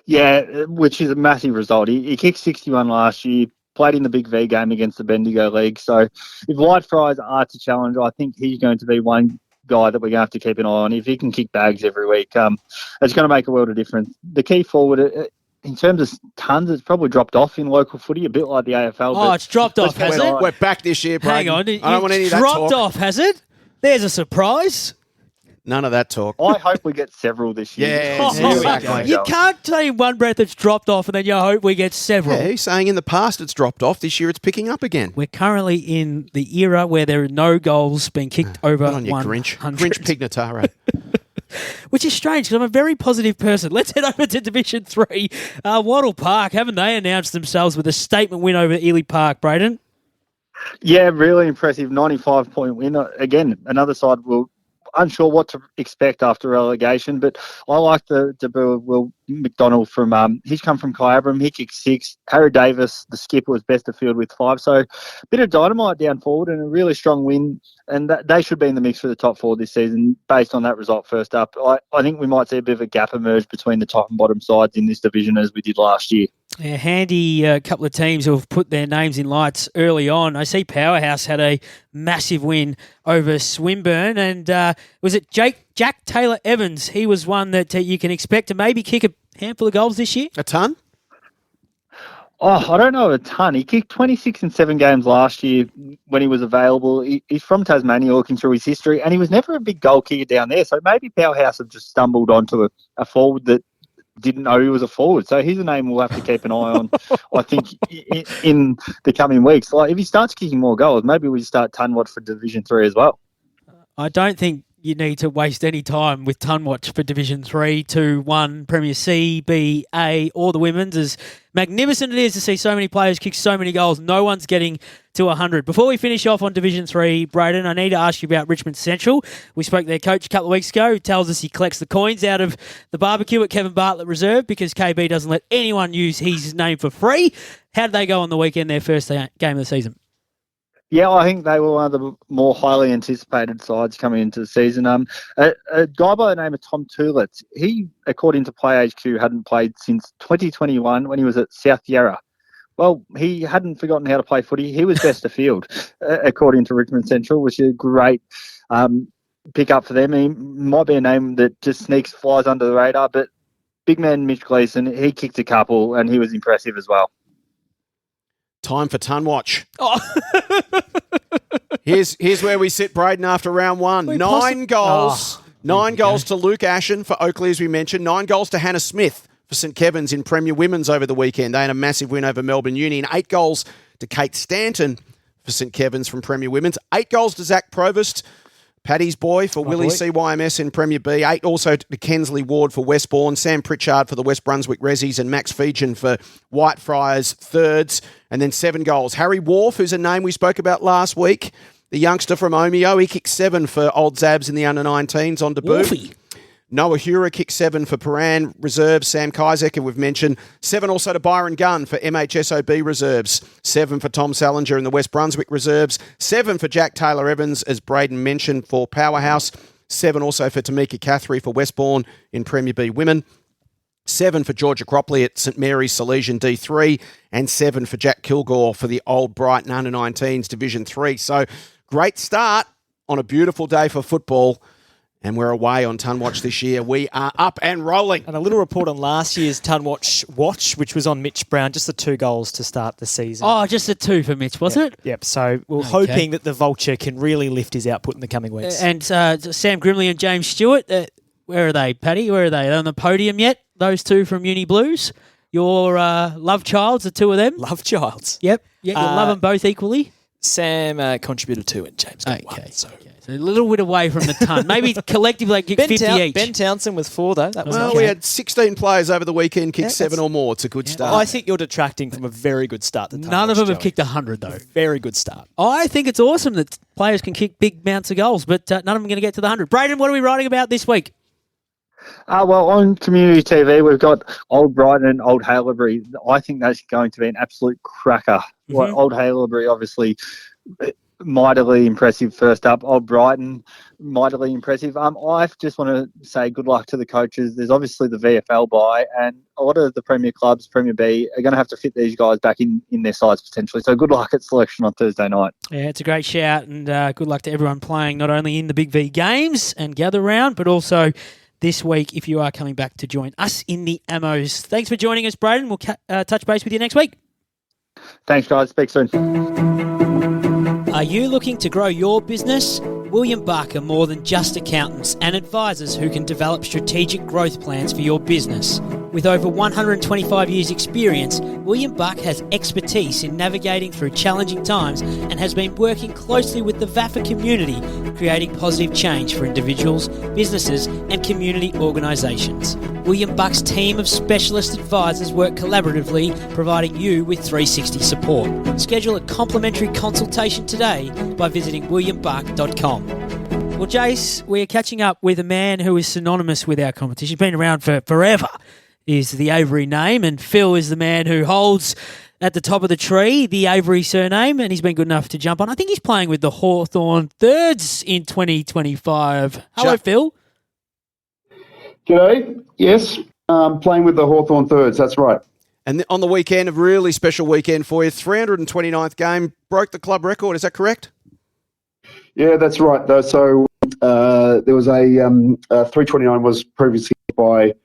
Speaker 8: Yeah, which is a massive result. He kicked 61 last year, played in the Big V game against the Bendigo League. So if Whitefriars are to challenge, I think he's going to be one guy that we're going to have to keep an eye on. If he can kick bags every week, it's going to make a world of difference. The key forward, in terms of tons, it's probably dropped off in local footy, a bit like the AFL.
Speaker 4: Oh, it's dropped off, has it?
Speaker 2: We're back this year, Brayden.
Speaker 4: Hang on.
Speaker 2: I don't want any of that
Speaker 4: dropped
Speaker 2: talk.
Speaker 4: off, has it? There's a surprise.
Speaker 2: None of that talk.
Speaker 8: I hope we get several this year.
Speaker 2: Yes, exactly.
Speaker 4: You can't say in one breath it's dropped off and then you hope we get several.
Speaker 2: Yeah, he's saying in the past it's dropped off. This year it's picking up again.
Speaker 4: We're currently in the era where there are no goals being kicked over
Speaker 2: Good on you,
Speaker 4: 100.
Speaker 2: Grinch Pignataro.
Speaker 4: Which is strange because I'm a very positive person. Let's head over to Division 3. Wattle Park, haven't they announced themselves with a statement win over Ely Park, Brayden?
Speaker 8: Yeah, really impressive 95-point win. Again, another side will unsure what to expect after relegation, but I like the debut of Will McDonald from he's come from Kyabram. He kicked 6. Harry Davis, the skipper, was best of field with 5. So a bit of dynamite down forward and a really strong win, and they should be in the mix for the top 4 this season based on that result first up. I think we might see a bit of a gap emerge between the top and bottom sides in this division as we did last year.
Speaker 4: Yeah, handy couple of teams who have put their names in lights early on. I see Powerhouse had a massive win over Swinburne, and was it Jack Taylor Evans? He was one that you can expect to maybe kick a handful of goals this year.
Speaker 2: A ton?
Speaker 8: Oh, I don't know a ton. He kicked 26 in 7 games last year when he was available. He's from Tasmania, looking through his history, and he was never a big goal kicker down there. So maybe Powerhouse have just stumbled onto a forward that didn't know he was a forward. So he's a name we'll have to keep an eye on, I think, in the coming weeks. Like if he starts kicking more goals, maybe we start Tunwatch for Division 3 as well.
Speaker 4: I don't think you need to waste any time with Tunwatch for Division 3, 2, 1, Premier C, B, A, or the women's. As magnificent it is to see so many players kick so many goals, no one's getting to 100. Before we finish off on Division 3, Brayden, I need to ask you about Richmond Central. We spoke to their coach a couple of weeks ago, who tells us he collects the coins out of the barbecue at Kevin Bartlett Reserve because KB doesn't let anyone use his name for free. How did they go on the weekend, their first game of the season?
Speaker 8: Yeah, I think they were one of the more highly anticipated sides coming into the season. A guy by the name of Tom Tulitz, he, according to Play HQ, hadn't played since 2021 when he was at South Yarra. Well, he hadn't forgotten how to play footy. He was best of field, according to Richmond Central, which is a great pick up for them. He might be a name that just flies under the radar, but big man Mitch Gleeson, he kicked a couple and he was impressive as well.
Speaker 2: Time for Tunwatch. Oh. Here's where we sit, Brayden, after round 1. 9 goals. 9 goals to Luke Ashen for Oakley, as we mentioned. 9 goals to Hannah Smith for St Kevin's in Premier Women's over the weekend. They had a massive win over Melbourne Uni. And 8 goals to Kate Stanton for St Kevin's from Premier Women's. 8 goals to Zach Provost. Paddy's boy for Willie CYMS in Premier B. 8 also to Kensley Ward for Westbourne, Sam Pritchard for the West Brunswick Rezzies, and Max Fejan for Whitefriars thirds. And then 7 goals. Harry Wharf, who's a name we spoke about last week, the youngster from Omeo, he kicked 7 for Old Zabs in the under-19s on debut.
Speaker 4: Wolfie.
Speaker 2: Noah Hura kicked 7 for Paran Reserves. Sam Kizek, who we've mentioned. 7 also to Byron Gunn for MHSOB Reserves. 7 for Tom Salinger in the West Brunswick Reserves. 7 for Jack Taylor-Evans, as Braden mentioned, for Powerhouse. 7 also for Tamika Cathry for Westbourne in Premier B Women. 7 for Georgia Cropley at St Mary's Salesian D3. And 7 for Jack Kilgore for the Old Brighton Under-19s Division 3. So, great start on a beautiful day for football. And we're away on Ton Watch this year. We are up and rolling.
Speaker 5: And a little report on last year's Ton Watch, which was on Mitch Brown, just the 2 goals to start the season.
Speaker 4: Oh, just the 2 for Mitch, was it?
Speaker 5: Yep. So we're hoping that the Vulture can really lift his output in the coming weeks.
Speaker 4: And Sam Grimley and James Stewart, where are they, Paddy? Where are they? Are they on the podium yet? Those 2 from Uni Blues? Your love childs, the 2 of them?
Speaker 5: Love childs.
Speaker 4: Yep. Yeah, you love them both equally?
Speaker 5: Sam contributed 2 and James got 1. So
Speaker 4: a little bit away from the ton. Maybe collectively they kicked 50 each.
Speaker 5: Ben Townsend with 4, though. That was
Speaker 2: we had 16 players over the weekend kick 7 or more. It's a good start.
Speaker 5: I think you're detracting from a very good start.
Speaker 4: None of them have kicked 100, though.
Speaker 5: Very good start.
Speaker 4: I think it's awesome that players can kick big amounts of goals, but none of them are going to get to the 100. Braden, what are we writing about this week?
Speaker 8: Well, on community TV, we've got Old Brighton and Old Haileybury. I think that's going to be an absolute cracker.
Speaker 4: Mm-hmm.
Speaker 8: Well, Old Haileybury, obviously, mightily impressive first up. Old Brighton, mightily impressive. I just want to say good luck to the coaches. There's obviously the VFL bye, and a lot of the Premier clubs, Premier B, are going to have to fit these guys back in their sides potentially. So good luck at selection on Thursday night.
Speaker 4: Yeah, it's a great shout, and good luck to everyone playing, not only in the Big V games and gather round, but also this week if you are coming back to join us in the Ammos. Thanks for joining us, Braden. We'll touch base with you next week.
Speaker 8: Thanks, guys. Speak soon.
Speaker 4: Are you looking to grow your business? William Buck are more than just accountants and advisors who can develop strategic growth plans for your business. With over 125 years' experience, William Buck has expertise in navigating through challenging times and has been working closely with the VAFA community, creating positive change for individuals, businesses and community organisations. William Buck's team of specialist advisors work collaboratively, providing you with 360 support. Schedule a complimentary consultation today by visiting williambuck.com. Well, Jace, we're catching up with a man who is synonymous with our competition. He's been around for forever, is the Avery name, and Phil is the man who holds at the top of the tree the Avery surname, and he's been good enough to jump on. I think he's playing with the Hawthorn Thirds in 2025. Hello, Phil.
Speaker 9: G'day. Yes, playing with the Hawthorn Thirds, that's right.
Speaker 2: And on the weekend, a really special weekend for you, 329th game, broke the club record, is that correct?
Speaker 9: Yeah, that's right. So there was a 329 was previously by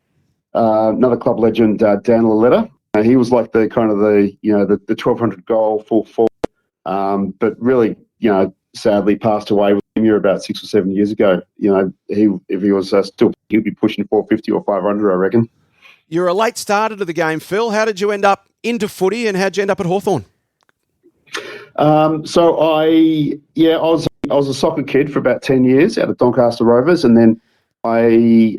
Speaker 9: another club legend, Dan Laletta. He was like the 1,200 goal full forward, but really, sadly passed away with him about 6 or 7 years ago. If he was still, he'd be pushing 450 or 500, I reckon.
Speaker 2: You're a late starter to the game, Phil. How did you end up into footy, and how'd you end up at Hawthorn?
Speaker 9: So I was a soccer kid for about 10 years out of Doncaster Rovers, and then I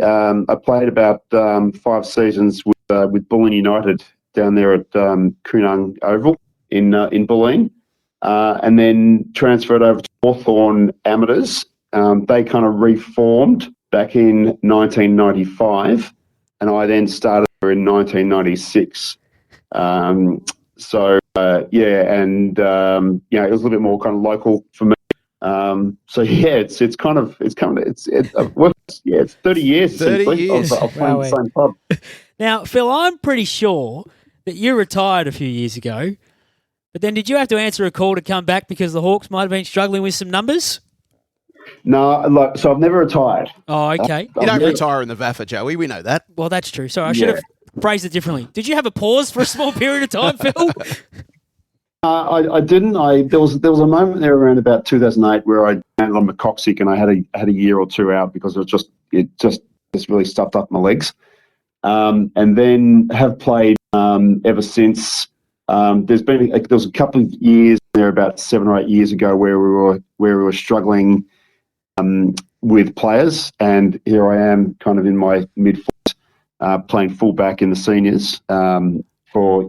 Speaker 9: played about 5 seasons with Bulleen United down there at Koonung Oval in Bulleen, and then transferred over to Hawthorn Amateurs. They kind of reformed back in 1995, and I then started there in 1996. It was a little bit more kind of local for me. It's 30 years.
Speaker 2: 30 years.
Speaker 9: Of playing the same club.
Speaker 4: Now, Phil, I'm pretty sure that you retired a few years ago, but then did you have to answer a call to come back because the Hawks might have been struggling with some numbers?
Speaker 9: No, so I've never retired.
Speaker 4: Oh, okay.
Speaker 2: You don't retire in the VAFA, Joey. We know that.
Speaker 4: Well, that's true. Sorry, I should have phrased it differently. Did you have a pause for a small period of time, Phil?
Speaker 9: I didn't. There was a moment there around about 2008 where I landed on my coccyx and I had a year or two out because it just really stuffed up my legs, and then have played ever since. There was a couple of years there about 7 or 8 years ago where we were struggling with players, and here I am, kind of in my mid-40s, playing fullback in the seniors for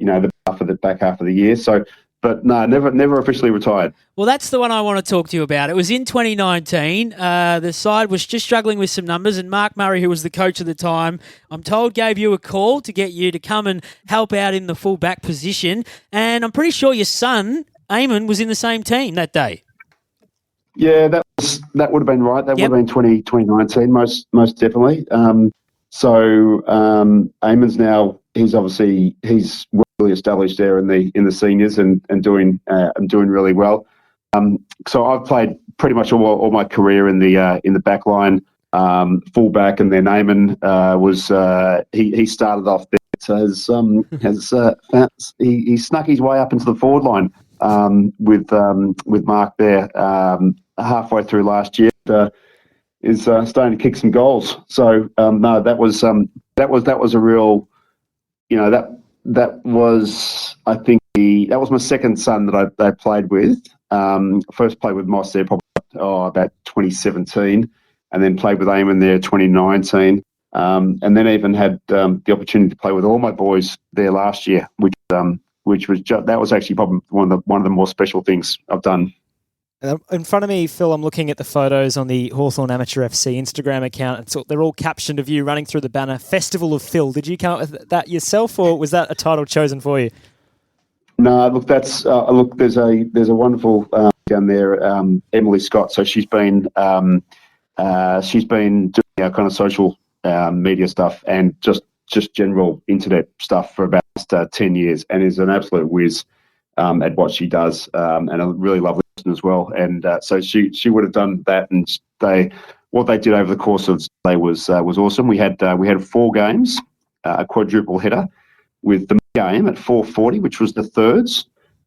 Speaker 9: the back half of the year. So, but no, never officially retired.
Speaker 4: Well, that's the one I want to talk to you about. It was in 2019. The side was just struggling with some numbers, and Mark Murray, who was the coach at the time, I'm told gave you a call to get you to come and help out in the full-back position. And I'm pretty sure your son, Eamon, was in the same team that day.
Speaker 9: Yeah, that would have been right. That would have been 2019, most definitely. So Eamon's now he's really established there in the seniors and doing really well. So I've played pretty much all my career in the back line, fullback, and then Eamon he started off there. He snuck his way up into the forward line with Mark there halfway through last year. Is starting to kick some goals. So no, that was a real, that was, I think, that was my second son that I played with. First played with Moss there probably about 2017, and then played with Eamon there 2019, and then even had the opportunity to play with all my boys there last year, which was that was actually probably one of the more special things I've done.
Speaker 5: In front of me, Phil, I'm looking at the photos on the Hawthorn Amateur FC Instagram account. And so they're all captioned of you running through the banner, Festival of Phil. Did you come up with that yourself, or was that a title chosen for you?
Speaker 9: No, look, that's there's a wonderful down there, Emily Scott. So she's been doing our kind of social media stuff and just general internet stuff for about 10 years, and is an absolute whiz at what she does, and a really lovely person as well. And so she would have done that, and what they did over the course of the day was awesome. We had 4 games, a quadruple header, with the game at 4:40, which was the thirds,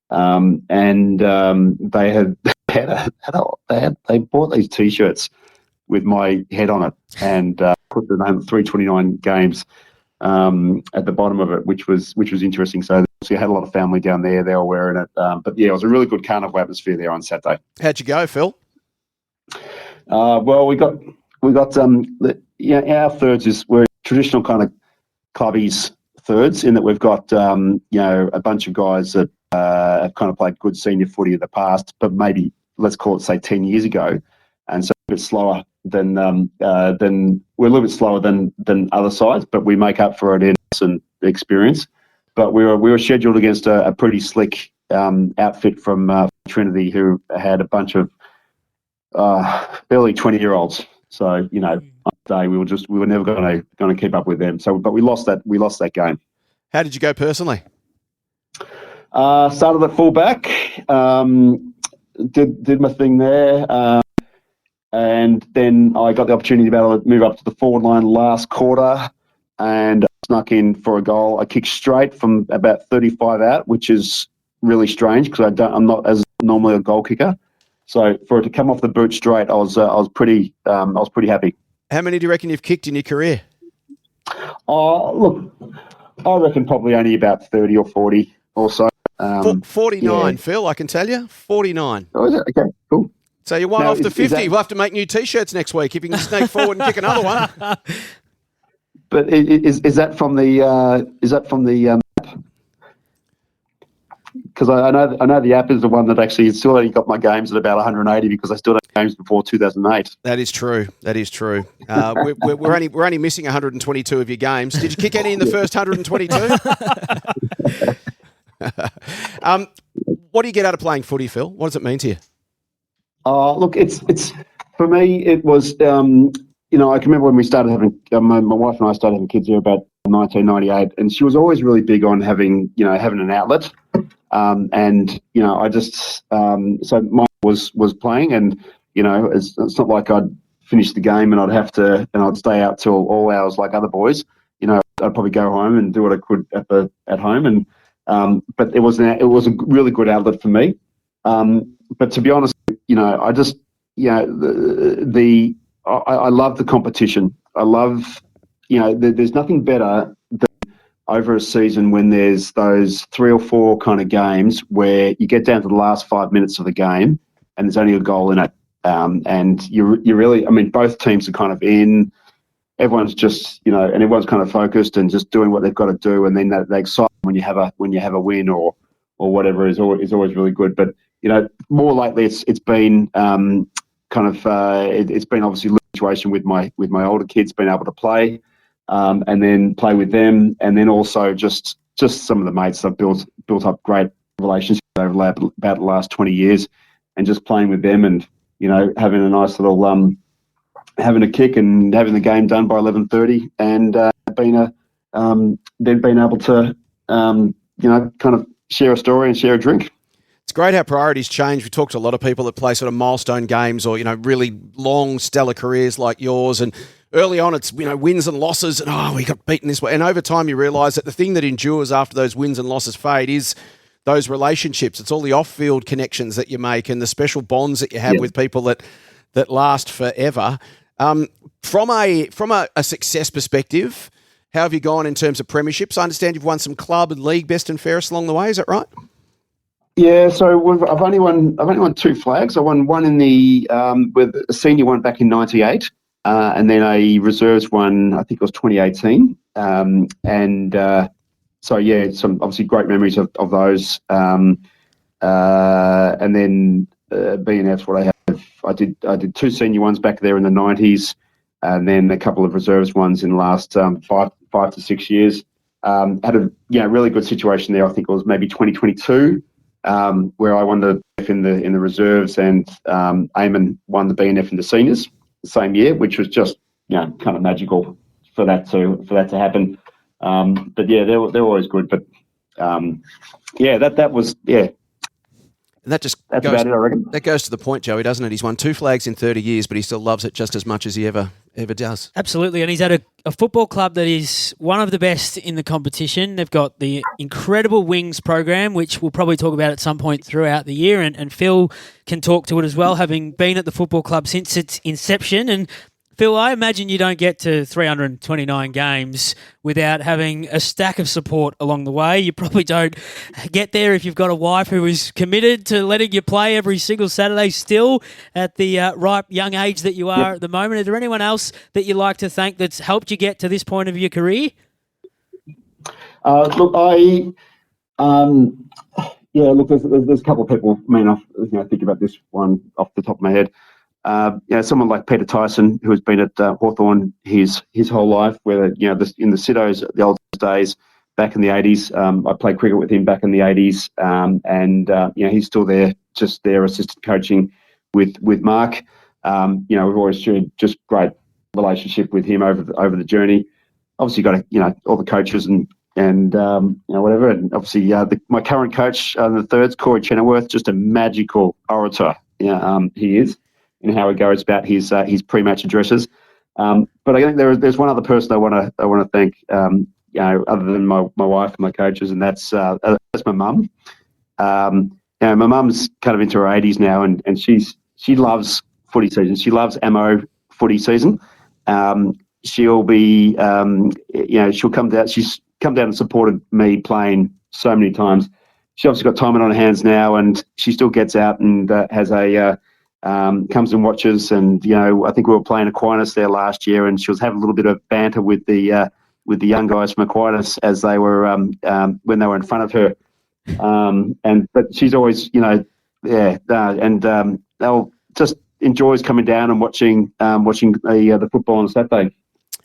Speaker 9: and they bought these T-shirts with my head on it and put the name 329 games at the bottom of it, which was interesting. So you had a lot of family down there; they were wearing it. But yeah, it was a really good carnival atmosphere there on Saturday.
Speaker 2: How'd you go, Phil?
Speaker 9: Well, we got our thirds we're traditional kind of clubbies thirds, in that we've got a bunch of guys that have kind of played good senior footy in the past, but maybe let's call it say 10 years ago, and so a bit slower than we're a little bit slower than other sides, but we make up for it in and experience. But we were scheduled against a pretty slick outfit from Trinity, who had a bunch of early 20-year-olds. So on the day we were never going to keep up with them. So, but we lost that game.
Speaker 2: How did you go personally?
Speaker 9: Started at fullback, did my thing there, and then I got the opportunity to be able to move up to the forward line last quarter, and snuck in for a goal. I kicked straight from about 35 out, which is really strange because I'm not as normally a goal kicker. So for it to come off the boot straight, I was pretty happy.
Speaker 2: How many do you reckon you've kicked in your career?
Speaker 9: Oh, look, I reckon probably only about 30 or 40 or so.
Speaker 2: 49, Phil, I can tell you. 49.
Speaker 9: Oh, is it? Okay, cool.
Speaker 2: So you're one off the 50. We'll have to make new T-shirts next week if you can sneak forward and kick another one.
Speaker 9: But is that from the app? Because I know the app is the one that actually still only got my games at about 180 because I still don't have games before 2008.
Speaker 2: That is true. We're only missing 122 of your games. Did you kick any in the first 122? What do you get out of playing footy, Phil? What does it mean to you?
Speaker 9: Look, it's for me. It was I can remember when we started having my wife and I started having kids here about 1998, and she was always really big on having an outlet. I just so mine was playing, and it's not like I'd finish the game and I'd stay out till all hours like other boys. I'd probably go home and do what I could at home, and but it was a really good outlet for me. But to be honest, I just I love the competition. I love there's nothing better than over a season when there's those 3 or 4 kind of games where you get down to the last 5 minutes of the game and there's only a goal in it, And you really, I mean, both teams are kind of in. Everyone's just, and everyone's kind of focused and just doing what they've got to do, and then they excite when you have a win or whatever is always really good. But more lately it's been it's been obviously a situation with my older kids being able to play, and then play with them, and then also just some of the mates I've built up great relationships over about the last 20 years, and just playing with them and having a nice little having a kick and having the game done by 11:30, and then being able to kind of share a story and share a drink.
Speaker 2: It's great how priorities change. We talked to a lot of people that play sort of milestone games or, really long, stellar careers like yours. And early on, it's, wins and losses. And, we got beaten this way. And over time, you realise that the thing that endures after those wins and losses fade is those relationships. It's all the off-field connections that you make and the special bonds that you have with people that last forever. From a success perspective, how have you gone in terms of premierships? I understand you've won some club and league best and fairest along the way. Is that right?
Speaker 9: Yeah, so I've only won 2 flags. I won one in the with a senior one back in '98, and then a reserves one. I think it was 2018. So yeah, some obviously great memories of those. And then being that's what I have. I did 2 senior ones back there in the '90s, and then a couple of reserves ones in the last 5 to 6 years. Had a really good situation there. I think it was maybe 2022. Where I won the BNF in the reserves, and Eamon won the BNF in the seniors the same year, which was just kind of magical for that to happen. But yeah, they're always good. But that was.
Speaker 2: And that's
Speaker 9: about it, I reckon.
Speaker 2: That goes to the point, Joey, doesn't it? He's won 2 flags in 30 years, but he still loves it just as much as he ever does.
Speaker 4: Absolutely, and he's at a football club that is one of the best in the competition. They've got the incredible Wings program, which we'll probably talk about at some point throughout the year, and Phil can talk to it as well, having been at the football club since its inception. And Phil, I imagine you don't get to 329 games without having a stack of support along the way. You probably don't get there if you've got a wife who is committed to letting you play every single Saturday still at the ripe young age that you are at the moment. Is there anyone else that you like to thank that's helped you get to this point of your career?
Speaker 9: Look, there's a couple of people. I mean, I think about this one off the top of my head. Someone like Peter Tyson, who has been at Hawthorn his whole life, where in the Siddos, the old days, back in the 80s. I played cricket with him back in the 80s, and he's still there, just there assistant coaching with Mark. We've always shared just great relationship with him over the journey. Obviously, got all the coaches and whatever, and obviously my current coach on the thirds, Corey Chenoweth, just a magical orator. He is. In how he goes about his pre-match addresses, but I think there's one other person I want to thank, other than my wife and my coaches, and that's my mum. My mum's kind of into her 80s now, and she loves footy season. She loves Ammo footy season. She'll be she'll come down. She's come down and supported me playing so many times. She obviously got time on her hands now, and she still gets out and has a. Comes and watches, and I think we were playing Aquinas there last year, and she was having a little bit of banter with the young guys from Aquinas as they were when they were in front of her, but she's always they'll just enjoys coming down and watching the football on Saturday.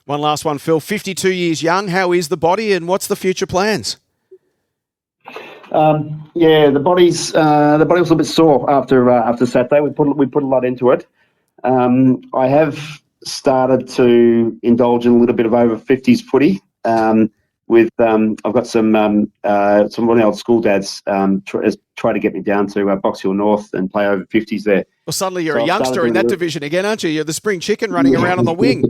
Speaker 2: One last one, Phil. 52 years young. How is the body, and what's the future plans?
Speaker 9: The body was a little bit sore after Saturday. We put a lot into it. I have started to indulge in a little bit of over 50s footy. I've got some one of the old school dads try to get me down to Box Hill North and play over 50s there.
Speaker 2: Well, suddenly you're a youngster in that division again, aren't you? You're the spring chicken running around on the wing.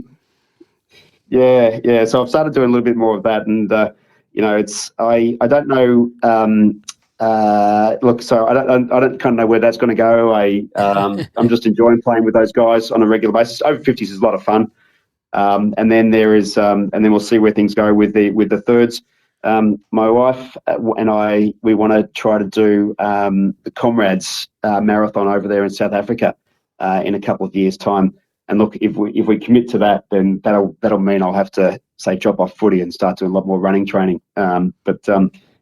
Speaker 9: Yeah. So I've started doing a little bit more of that, and I don't know. So I don't kind of know where that's going to go. I'm just enjoying playing with those guys on a regular basis. Over 50s is a lot of fun, and then we'll see where things go with the thirds. My wife and I, we want to try to do the Comrades marathon over there in South Africa. in a couple of years' time. And look, if we commit to that, then that'll mean I'll have to say drop off footy and start doing a lot more running training.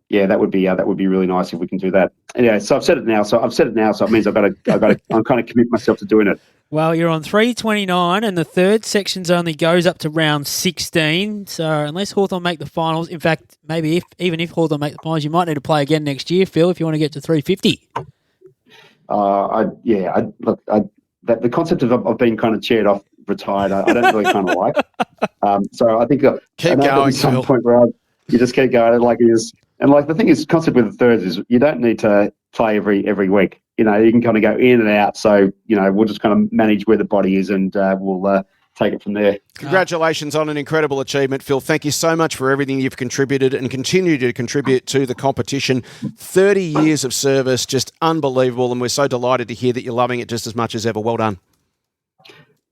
Speaker 9: Yeah, that would be really nice if we can do that. Yeah, so I've said it now. So it means I'm kind of commit myself to doing it.
Speaker 4: Well, you're on 329, and the third section's only goes up to round 16. So unless Hawthorn make the finals, in fact, maybe even if Hawthorn make the finals, you might need to play again next year, Phil, if you want to get to 350. The concept of being kind of cheered off retired, I don't really kind of like. So I think
Speaker 2: keep going,
Speaker 9: some point where you just keep going like it is. And like the thing is, concept with the thirds is you don't need to play every week. You can kind of go in and out. So we'll just kind of manage where the body is, and we'll take it from there.
Speaker 2: Congratulations on an incredible achievement, Phil. Thank you so much for everything you've contributed and continue to contribute to the competition. 30 years of service, just unbelievable, and we're so delighted to hear that you're loving it just as much as ever. Well done.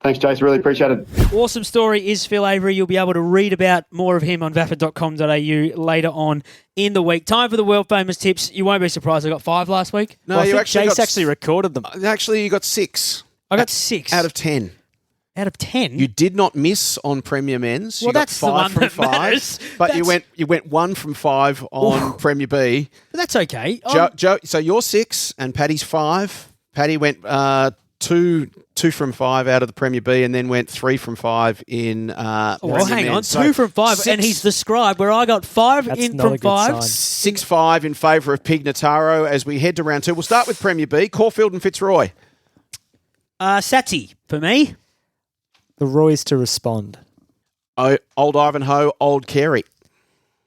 Speaker 9: Thanks, Jace. Really appreciate it.
Speaker 4: Awesome story is Phil Avery. You'll be able to read about more of him on vafa.com.au later on in the week. Time for the world-famous tips. You won't be surprised I got 5 last week.
Speaker 2: No,
Speaker 5: I think Jace actually recorded them.
Speaker 2: Actually, you got 6.
Speaker 4: I got 6.
Speaker 2: Out of 10.
Speaker 4: Out of 10?
Speaker 2: You did not miss on Premier Men's.
Speaker 4: Well,
Speaker 2: you got
Speaker 4: that's
Speaker 2: 5
Speaker 4: the one
Speaker 2: from
Speaker 4: that
Speaker 2: 5.
Speaker 4: matters.
Speaker 2: But you went 1 from 5 on Premier B.
Speaker 4: But that's okay.
Speaker 2: Joe, so you're 6 and Paddy's 5. Paddy went 2 from 5 out of the Premier B, and then went 3 from 5 in
Speaker 4: well, hang on.
Speaker 2: So
Speaker 4: 2 from 5, and he's the scribe, where I got 5 in from 5.
Speaker 2: 6-5 in favour of Pignataro as we head to round 2. We'll start with Premier B. Caulfield and Fitzroy.
Speaker 4: Satsy for me.
Speaker 5: The Roys to respond.
Speaker 2: Old Ivanhoe, Old Carey.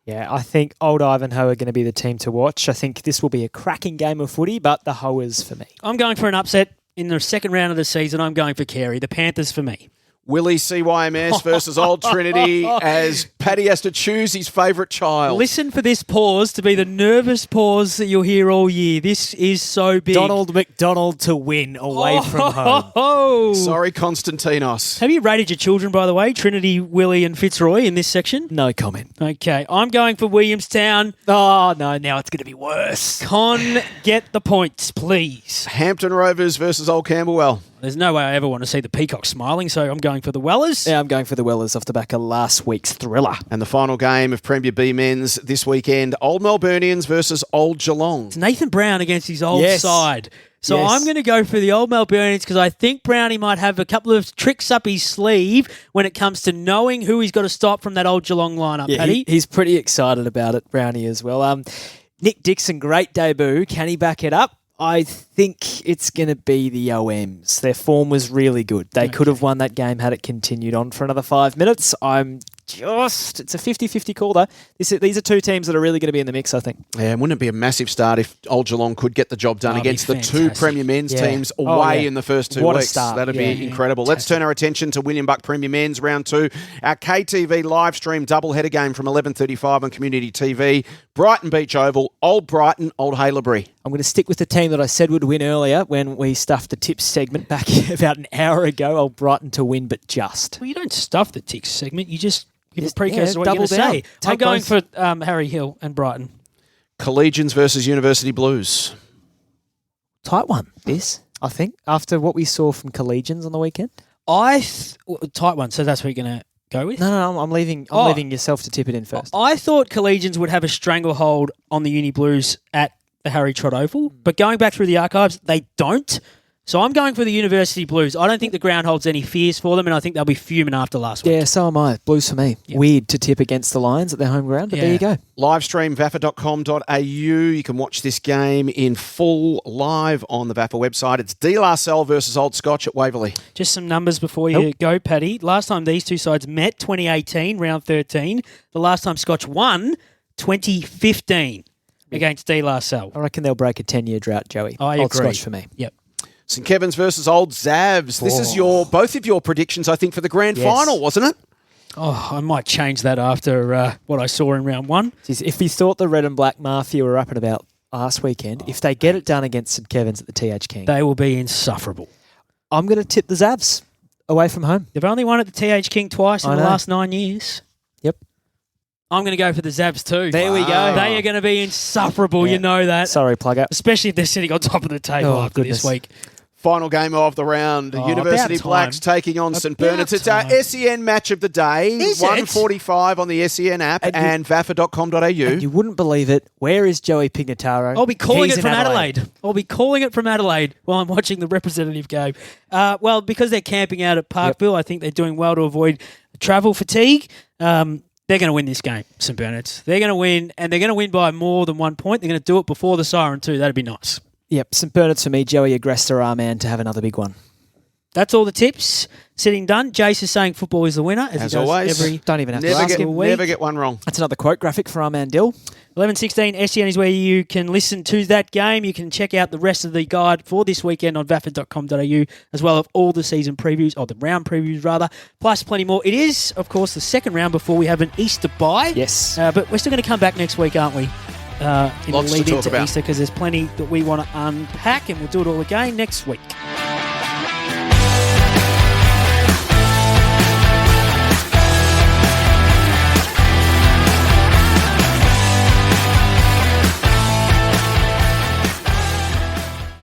Speaker 5: Yeah, I think Old Ivanhoe are going to be the team to watch. I think this will be a cracking game of footy, but the Hoers for me.
Speaker 4: I'm going for an upset. In the second round of the season, I'm going for Carey. The Panthers for me.
Speaker 2: Willie CYMS versus Old Trinity as Paddy has to choose his favourite child.
Speaker 4: Listen for this pause to be the nervous pause that you'll hear all year. This is so big.
Speaker 5: Donald McDonald to win away from home.
Speaker 4: Oh.
Speaker 2: Sorry, Konstantinos.
Speaker 4: Have you rated your children, by the way? Trinity, Willie and Fitzroy in this section?
Speaker 5: No comment.
Speaker 4: Okay, I'm going for Williamstown.
Speaker 5: Oh, no, now it's going to be worse.
Speaker 4: Con, get the points, please.
Speaker 2: Hampton Rovers versus Old Camberwell.
Speaker 4: There's no way I ever want to see the Peacock smiling, so I'm going for the Wellers.
Speaker 5: Yeah, I'm going for the Wellers off the back of last week's thriller.
Speaker 2: And the final game of Premier B Men's this weekend, Old Melburnians versus Old Geelong.
Speaker 4: It's Nathan Brown against his old side. So I'm going to go for the Old Melburnians because I think Brownie might have a couple of tricks up his sleeve when it comes to knowing who he's got to stop from that Old Geelong lineup,
Speaker 5: Yeah,
Speaker 4: Paddy.
Speaker 5: he's pretty excited about it, Brownie, as well. Nick Dixon, great debut. Can he back it up? I think it's going to be the OMs. Their form was really good. They could have won that game had it continued on for another 5 minutes. It's a 50-50 call, though. These are two teams that are really going to be in the mix, I think.
Speaker 2: Yeah, and wouldn't it be a massive start if Old Geelong could get the job done against the two Premier Men's teams away in the first 2
Speaker 5: What a
Speaker 2: weeks?
Speaker 5: start.
Speaker 2: That'd be incredible. Fantastic. Let's turn our attention to William Buck Premier Men's round 2. Our KTV live stream doubleheader game from 11:35 on Community TV. Brighton Beach Oval, Old Brighton, Old Haileybury.
Speaker 5: I'm going to stick with the team that I said would win earlier when we stuffed the tips segment back about an hour ago. Old Brighton to win, but just.
Speaker 4: Well, you don't stuff the tips segment. You just give a precursor to what
Speaker 5: double
Speaker 4: you're going to say.
Speaker 5: down.
Speaker 4: I'm going for Harry Hill and Brighton.
Speaker 2: Collegians versus University Blues.
Speaker 5: Tight one, this, I think, after what we saw from Collegians on the weekend.
Speaker 4: Tight one, so that's what you're going to go with?
Speaker 5: No, I'm leaving yourself to tip it in first.
Speaker 4: I thought Collegians would have a stranglehold on the Uni Blues at the Harry Trott Oval, but going back through the archives, they don't. So I'm going for the University Blues. I don't think the ground holds any fears for them, and I think they'll be fuming after last week.
Speaker 5: Yeah, so am I. Blues for me. Yep. Weird to tip against the Lions at their home ground, but there you go.
Speaker 2: Live stream vafa.com.au. You can watch this game in full live on the Vafa website. It's De La Salle versus Old Scotch at Waverley.
Speaker 4: Just some numbers before you go, Paddy. Last time these two sides met, 2018, round 13. The last time Scotch won, 2015 against De La Salle.
Speaker 5: I reckon they'll break a 10-year drought, Joey.
Speaker 4: I
Speaker 5: Old
Speaker 4: agree.
Speaker 5: Scotch for me.
Speaker 4: Yep.
Speaker 2: St Kevin's versus Old Zavs. This is both of your predictions, I think, for the grand final, wasn't it?
Speaker 4: Oh, I might change that after what I saw in round 1.
Speaker 5: Jeez, if you thought the Red and Black Mafia were up and about last weekend, if they get it done against St Kevin's at the TH King,
Speaker 4: they will be insufferable.
Speaker 5: I'm going to tip the Zavs away from home.
Speaker 4: They've only won at the TH King twice in the last 9 years.
Speaker 5: Yep.
Speaker 4: I'm going to go for the Zavs too.
Speaker 5: There we go.
Speaker 4: They are going to be insufferable, you know that.
Speaker 5: Sorry, plugger.
Speaker 4: Especially if they're sitting on top of the table after
Speaker 5: goodness.
Speaker 4: this week.
Speaker 2: Final game of the round. University
Speaker 4: about time.
Speaker 2: Blacks taking on St Bernard's. It's our
Speaker 4: time.
Speaker 2: SEN match of the day.
Speaker 4: Is it?
Speaker 2: 1:45 on the SEN app and vafa.com.au.
Speaker 5: And you wouldn't believe it. Where is Joey Pignataro?
Speaker 4: I'll be calling
Speaker 5: He's
Speaker 4: it from
Speaker 5: in
Speaker 4: Adelaide. I'll be calling it from Adelaide while I'm watching the representative game. Well, because they're camping out at Parkville, I think they're doing well to avoid travel fatigue. They're going to win this game, St Bernard's. They're going to win, and they're going to win by more than 1 point. They're going to do it before the siren too. That'd be nice.
Speaker 5: Yep, St Bernard's for me. Joey Agresta, our man, to have another big one.
Speaker 4: That's all the tips. Sitting done. Jace is saying football is the winner.
Speaker 2: As
Speaker 4: he does
Speaker 2: always.
Speaker 5: Don't even have to ask a week.
Speaker 2: Never get one wrong.
Speaker 5: That's another quote graphic for our man Dill.
Speaker 4: 11:16 SEN is where you can listen to that game. You can check out the rest of the guide for this weekend on vafa.com.au, as well as all the season previews, or the round previews rather, plus plenty more. It is, of course, the second round before we have an Easter bye.
Speaker 5: Yes.
Speaker 4: But we're still going to come back next week, aren't we? In
Speaker 2: Lots
Speaker 4: the
Speaker 2: to
Speaker 4: lead
Speaker 2: talk
Speaker 4: into
Speaker 2: about.
Speaker 4: Easter, because there's plenty that we want to unpack, and we'll do it all again next week.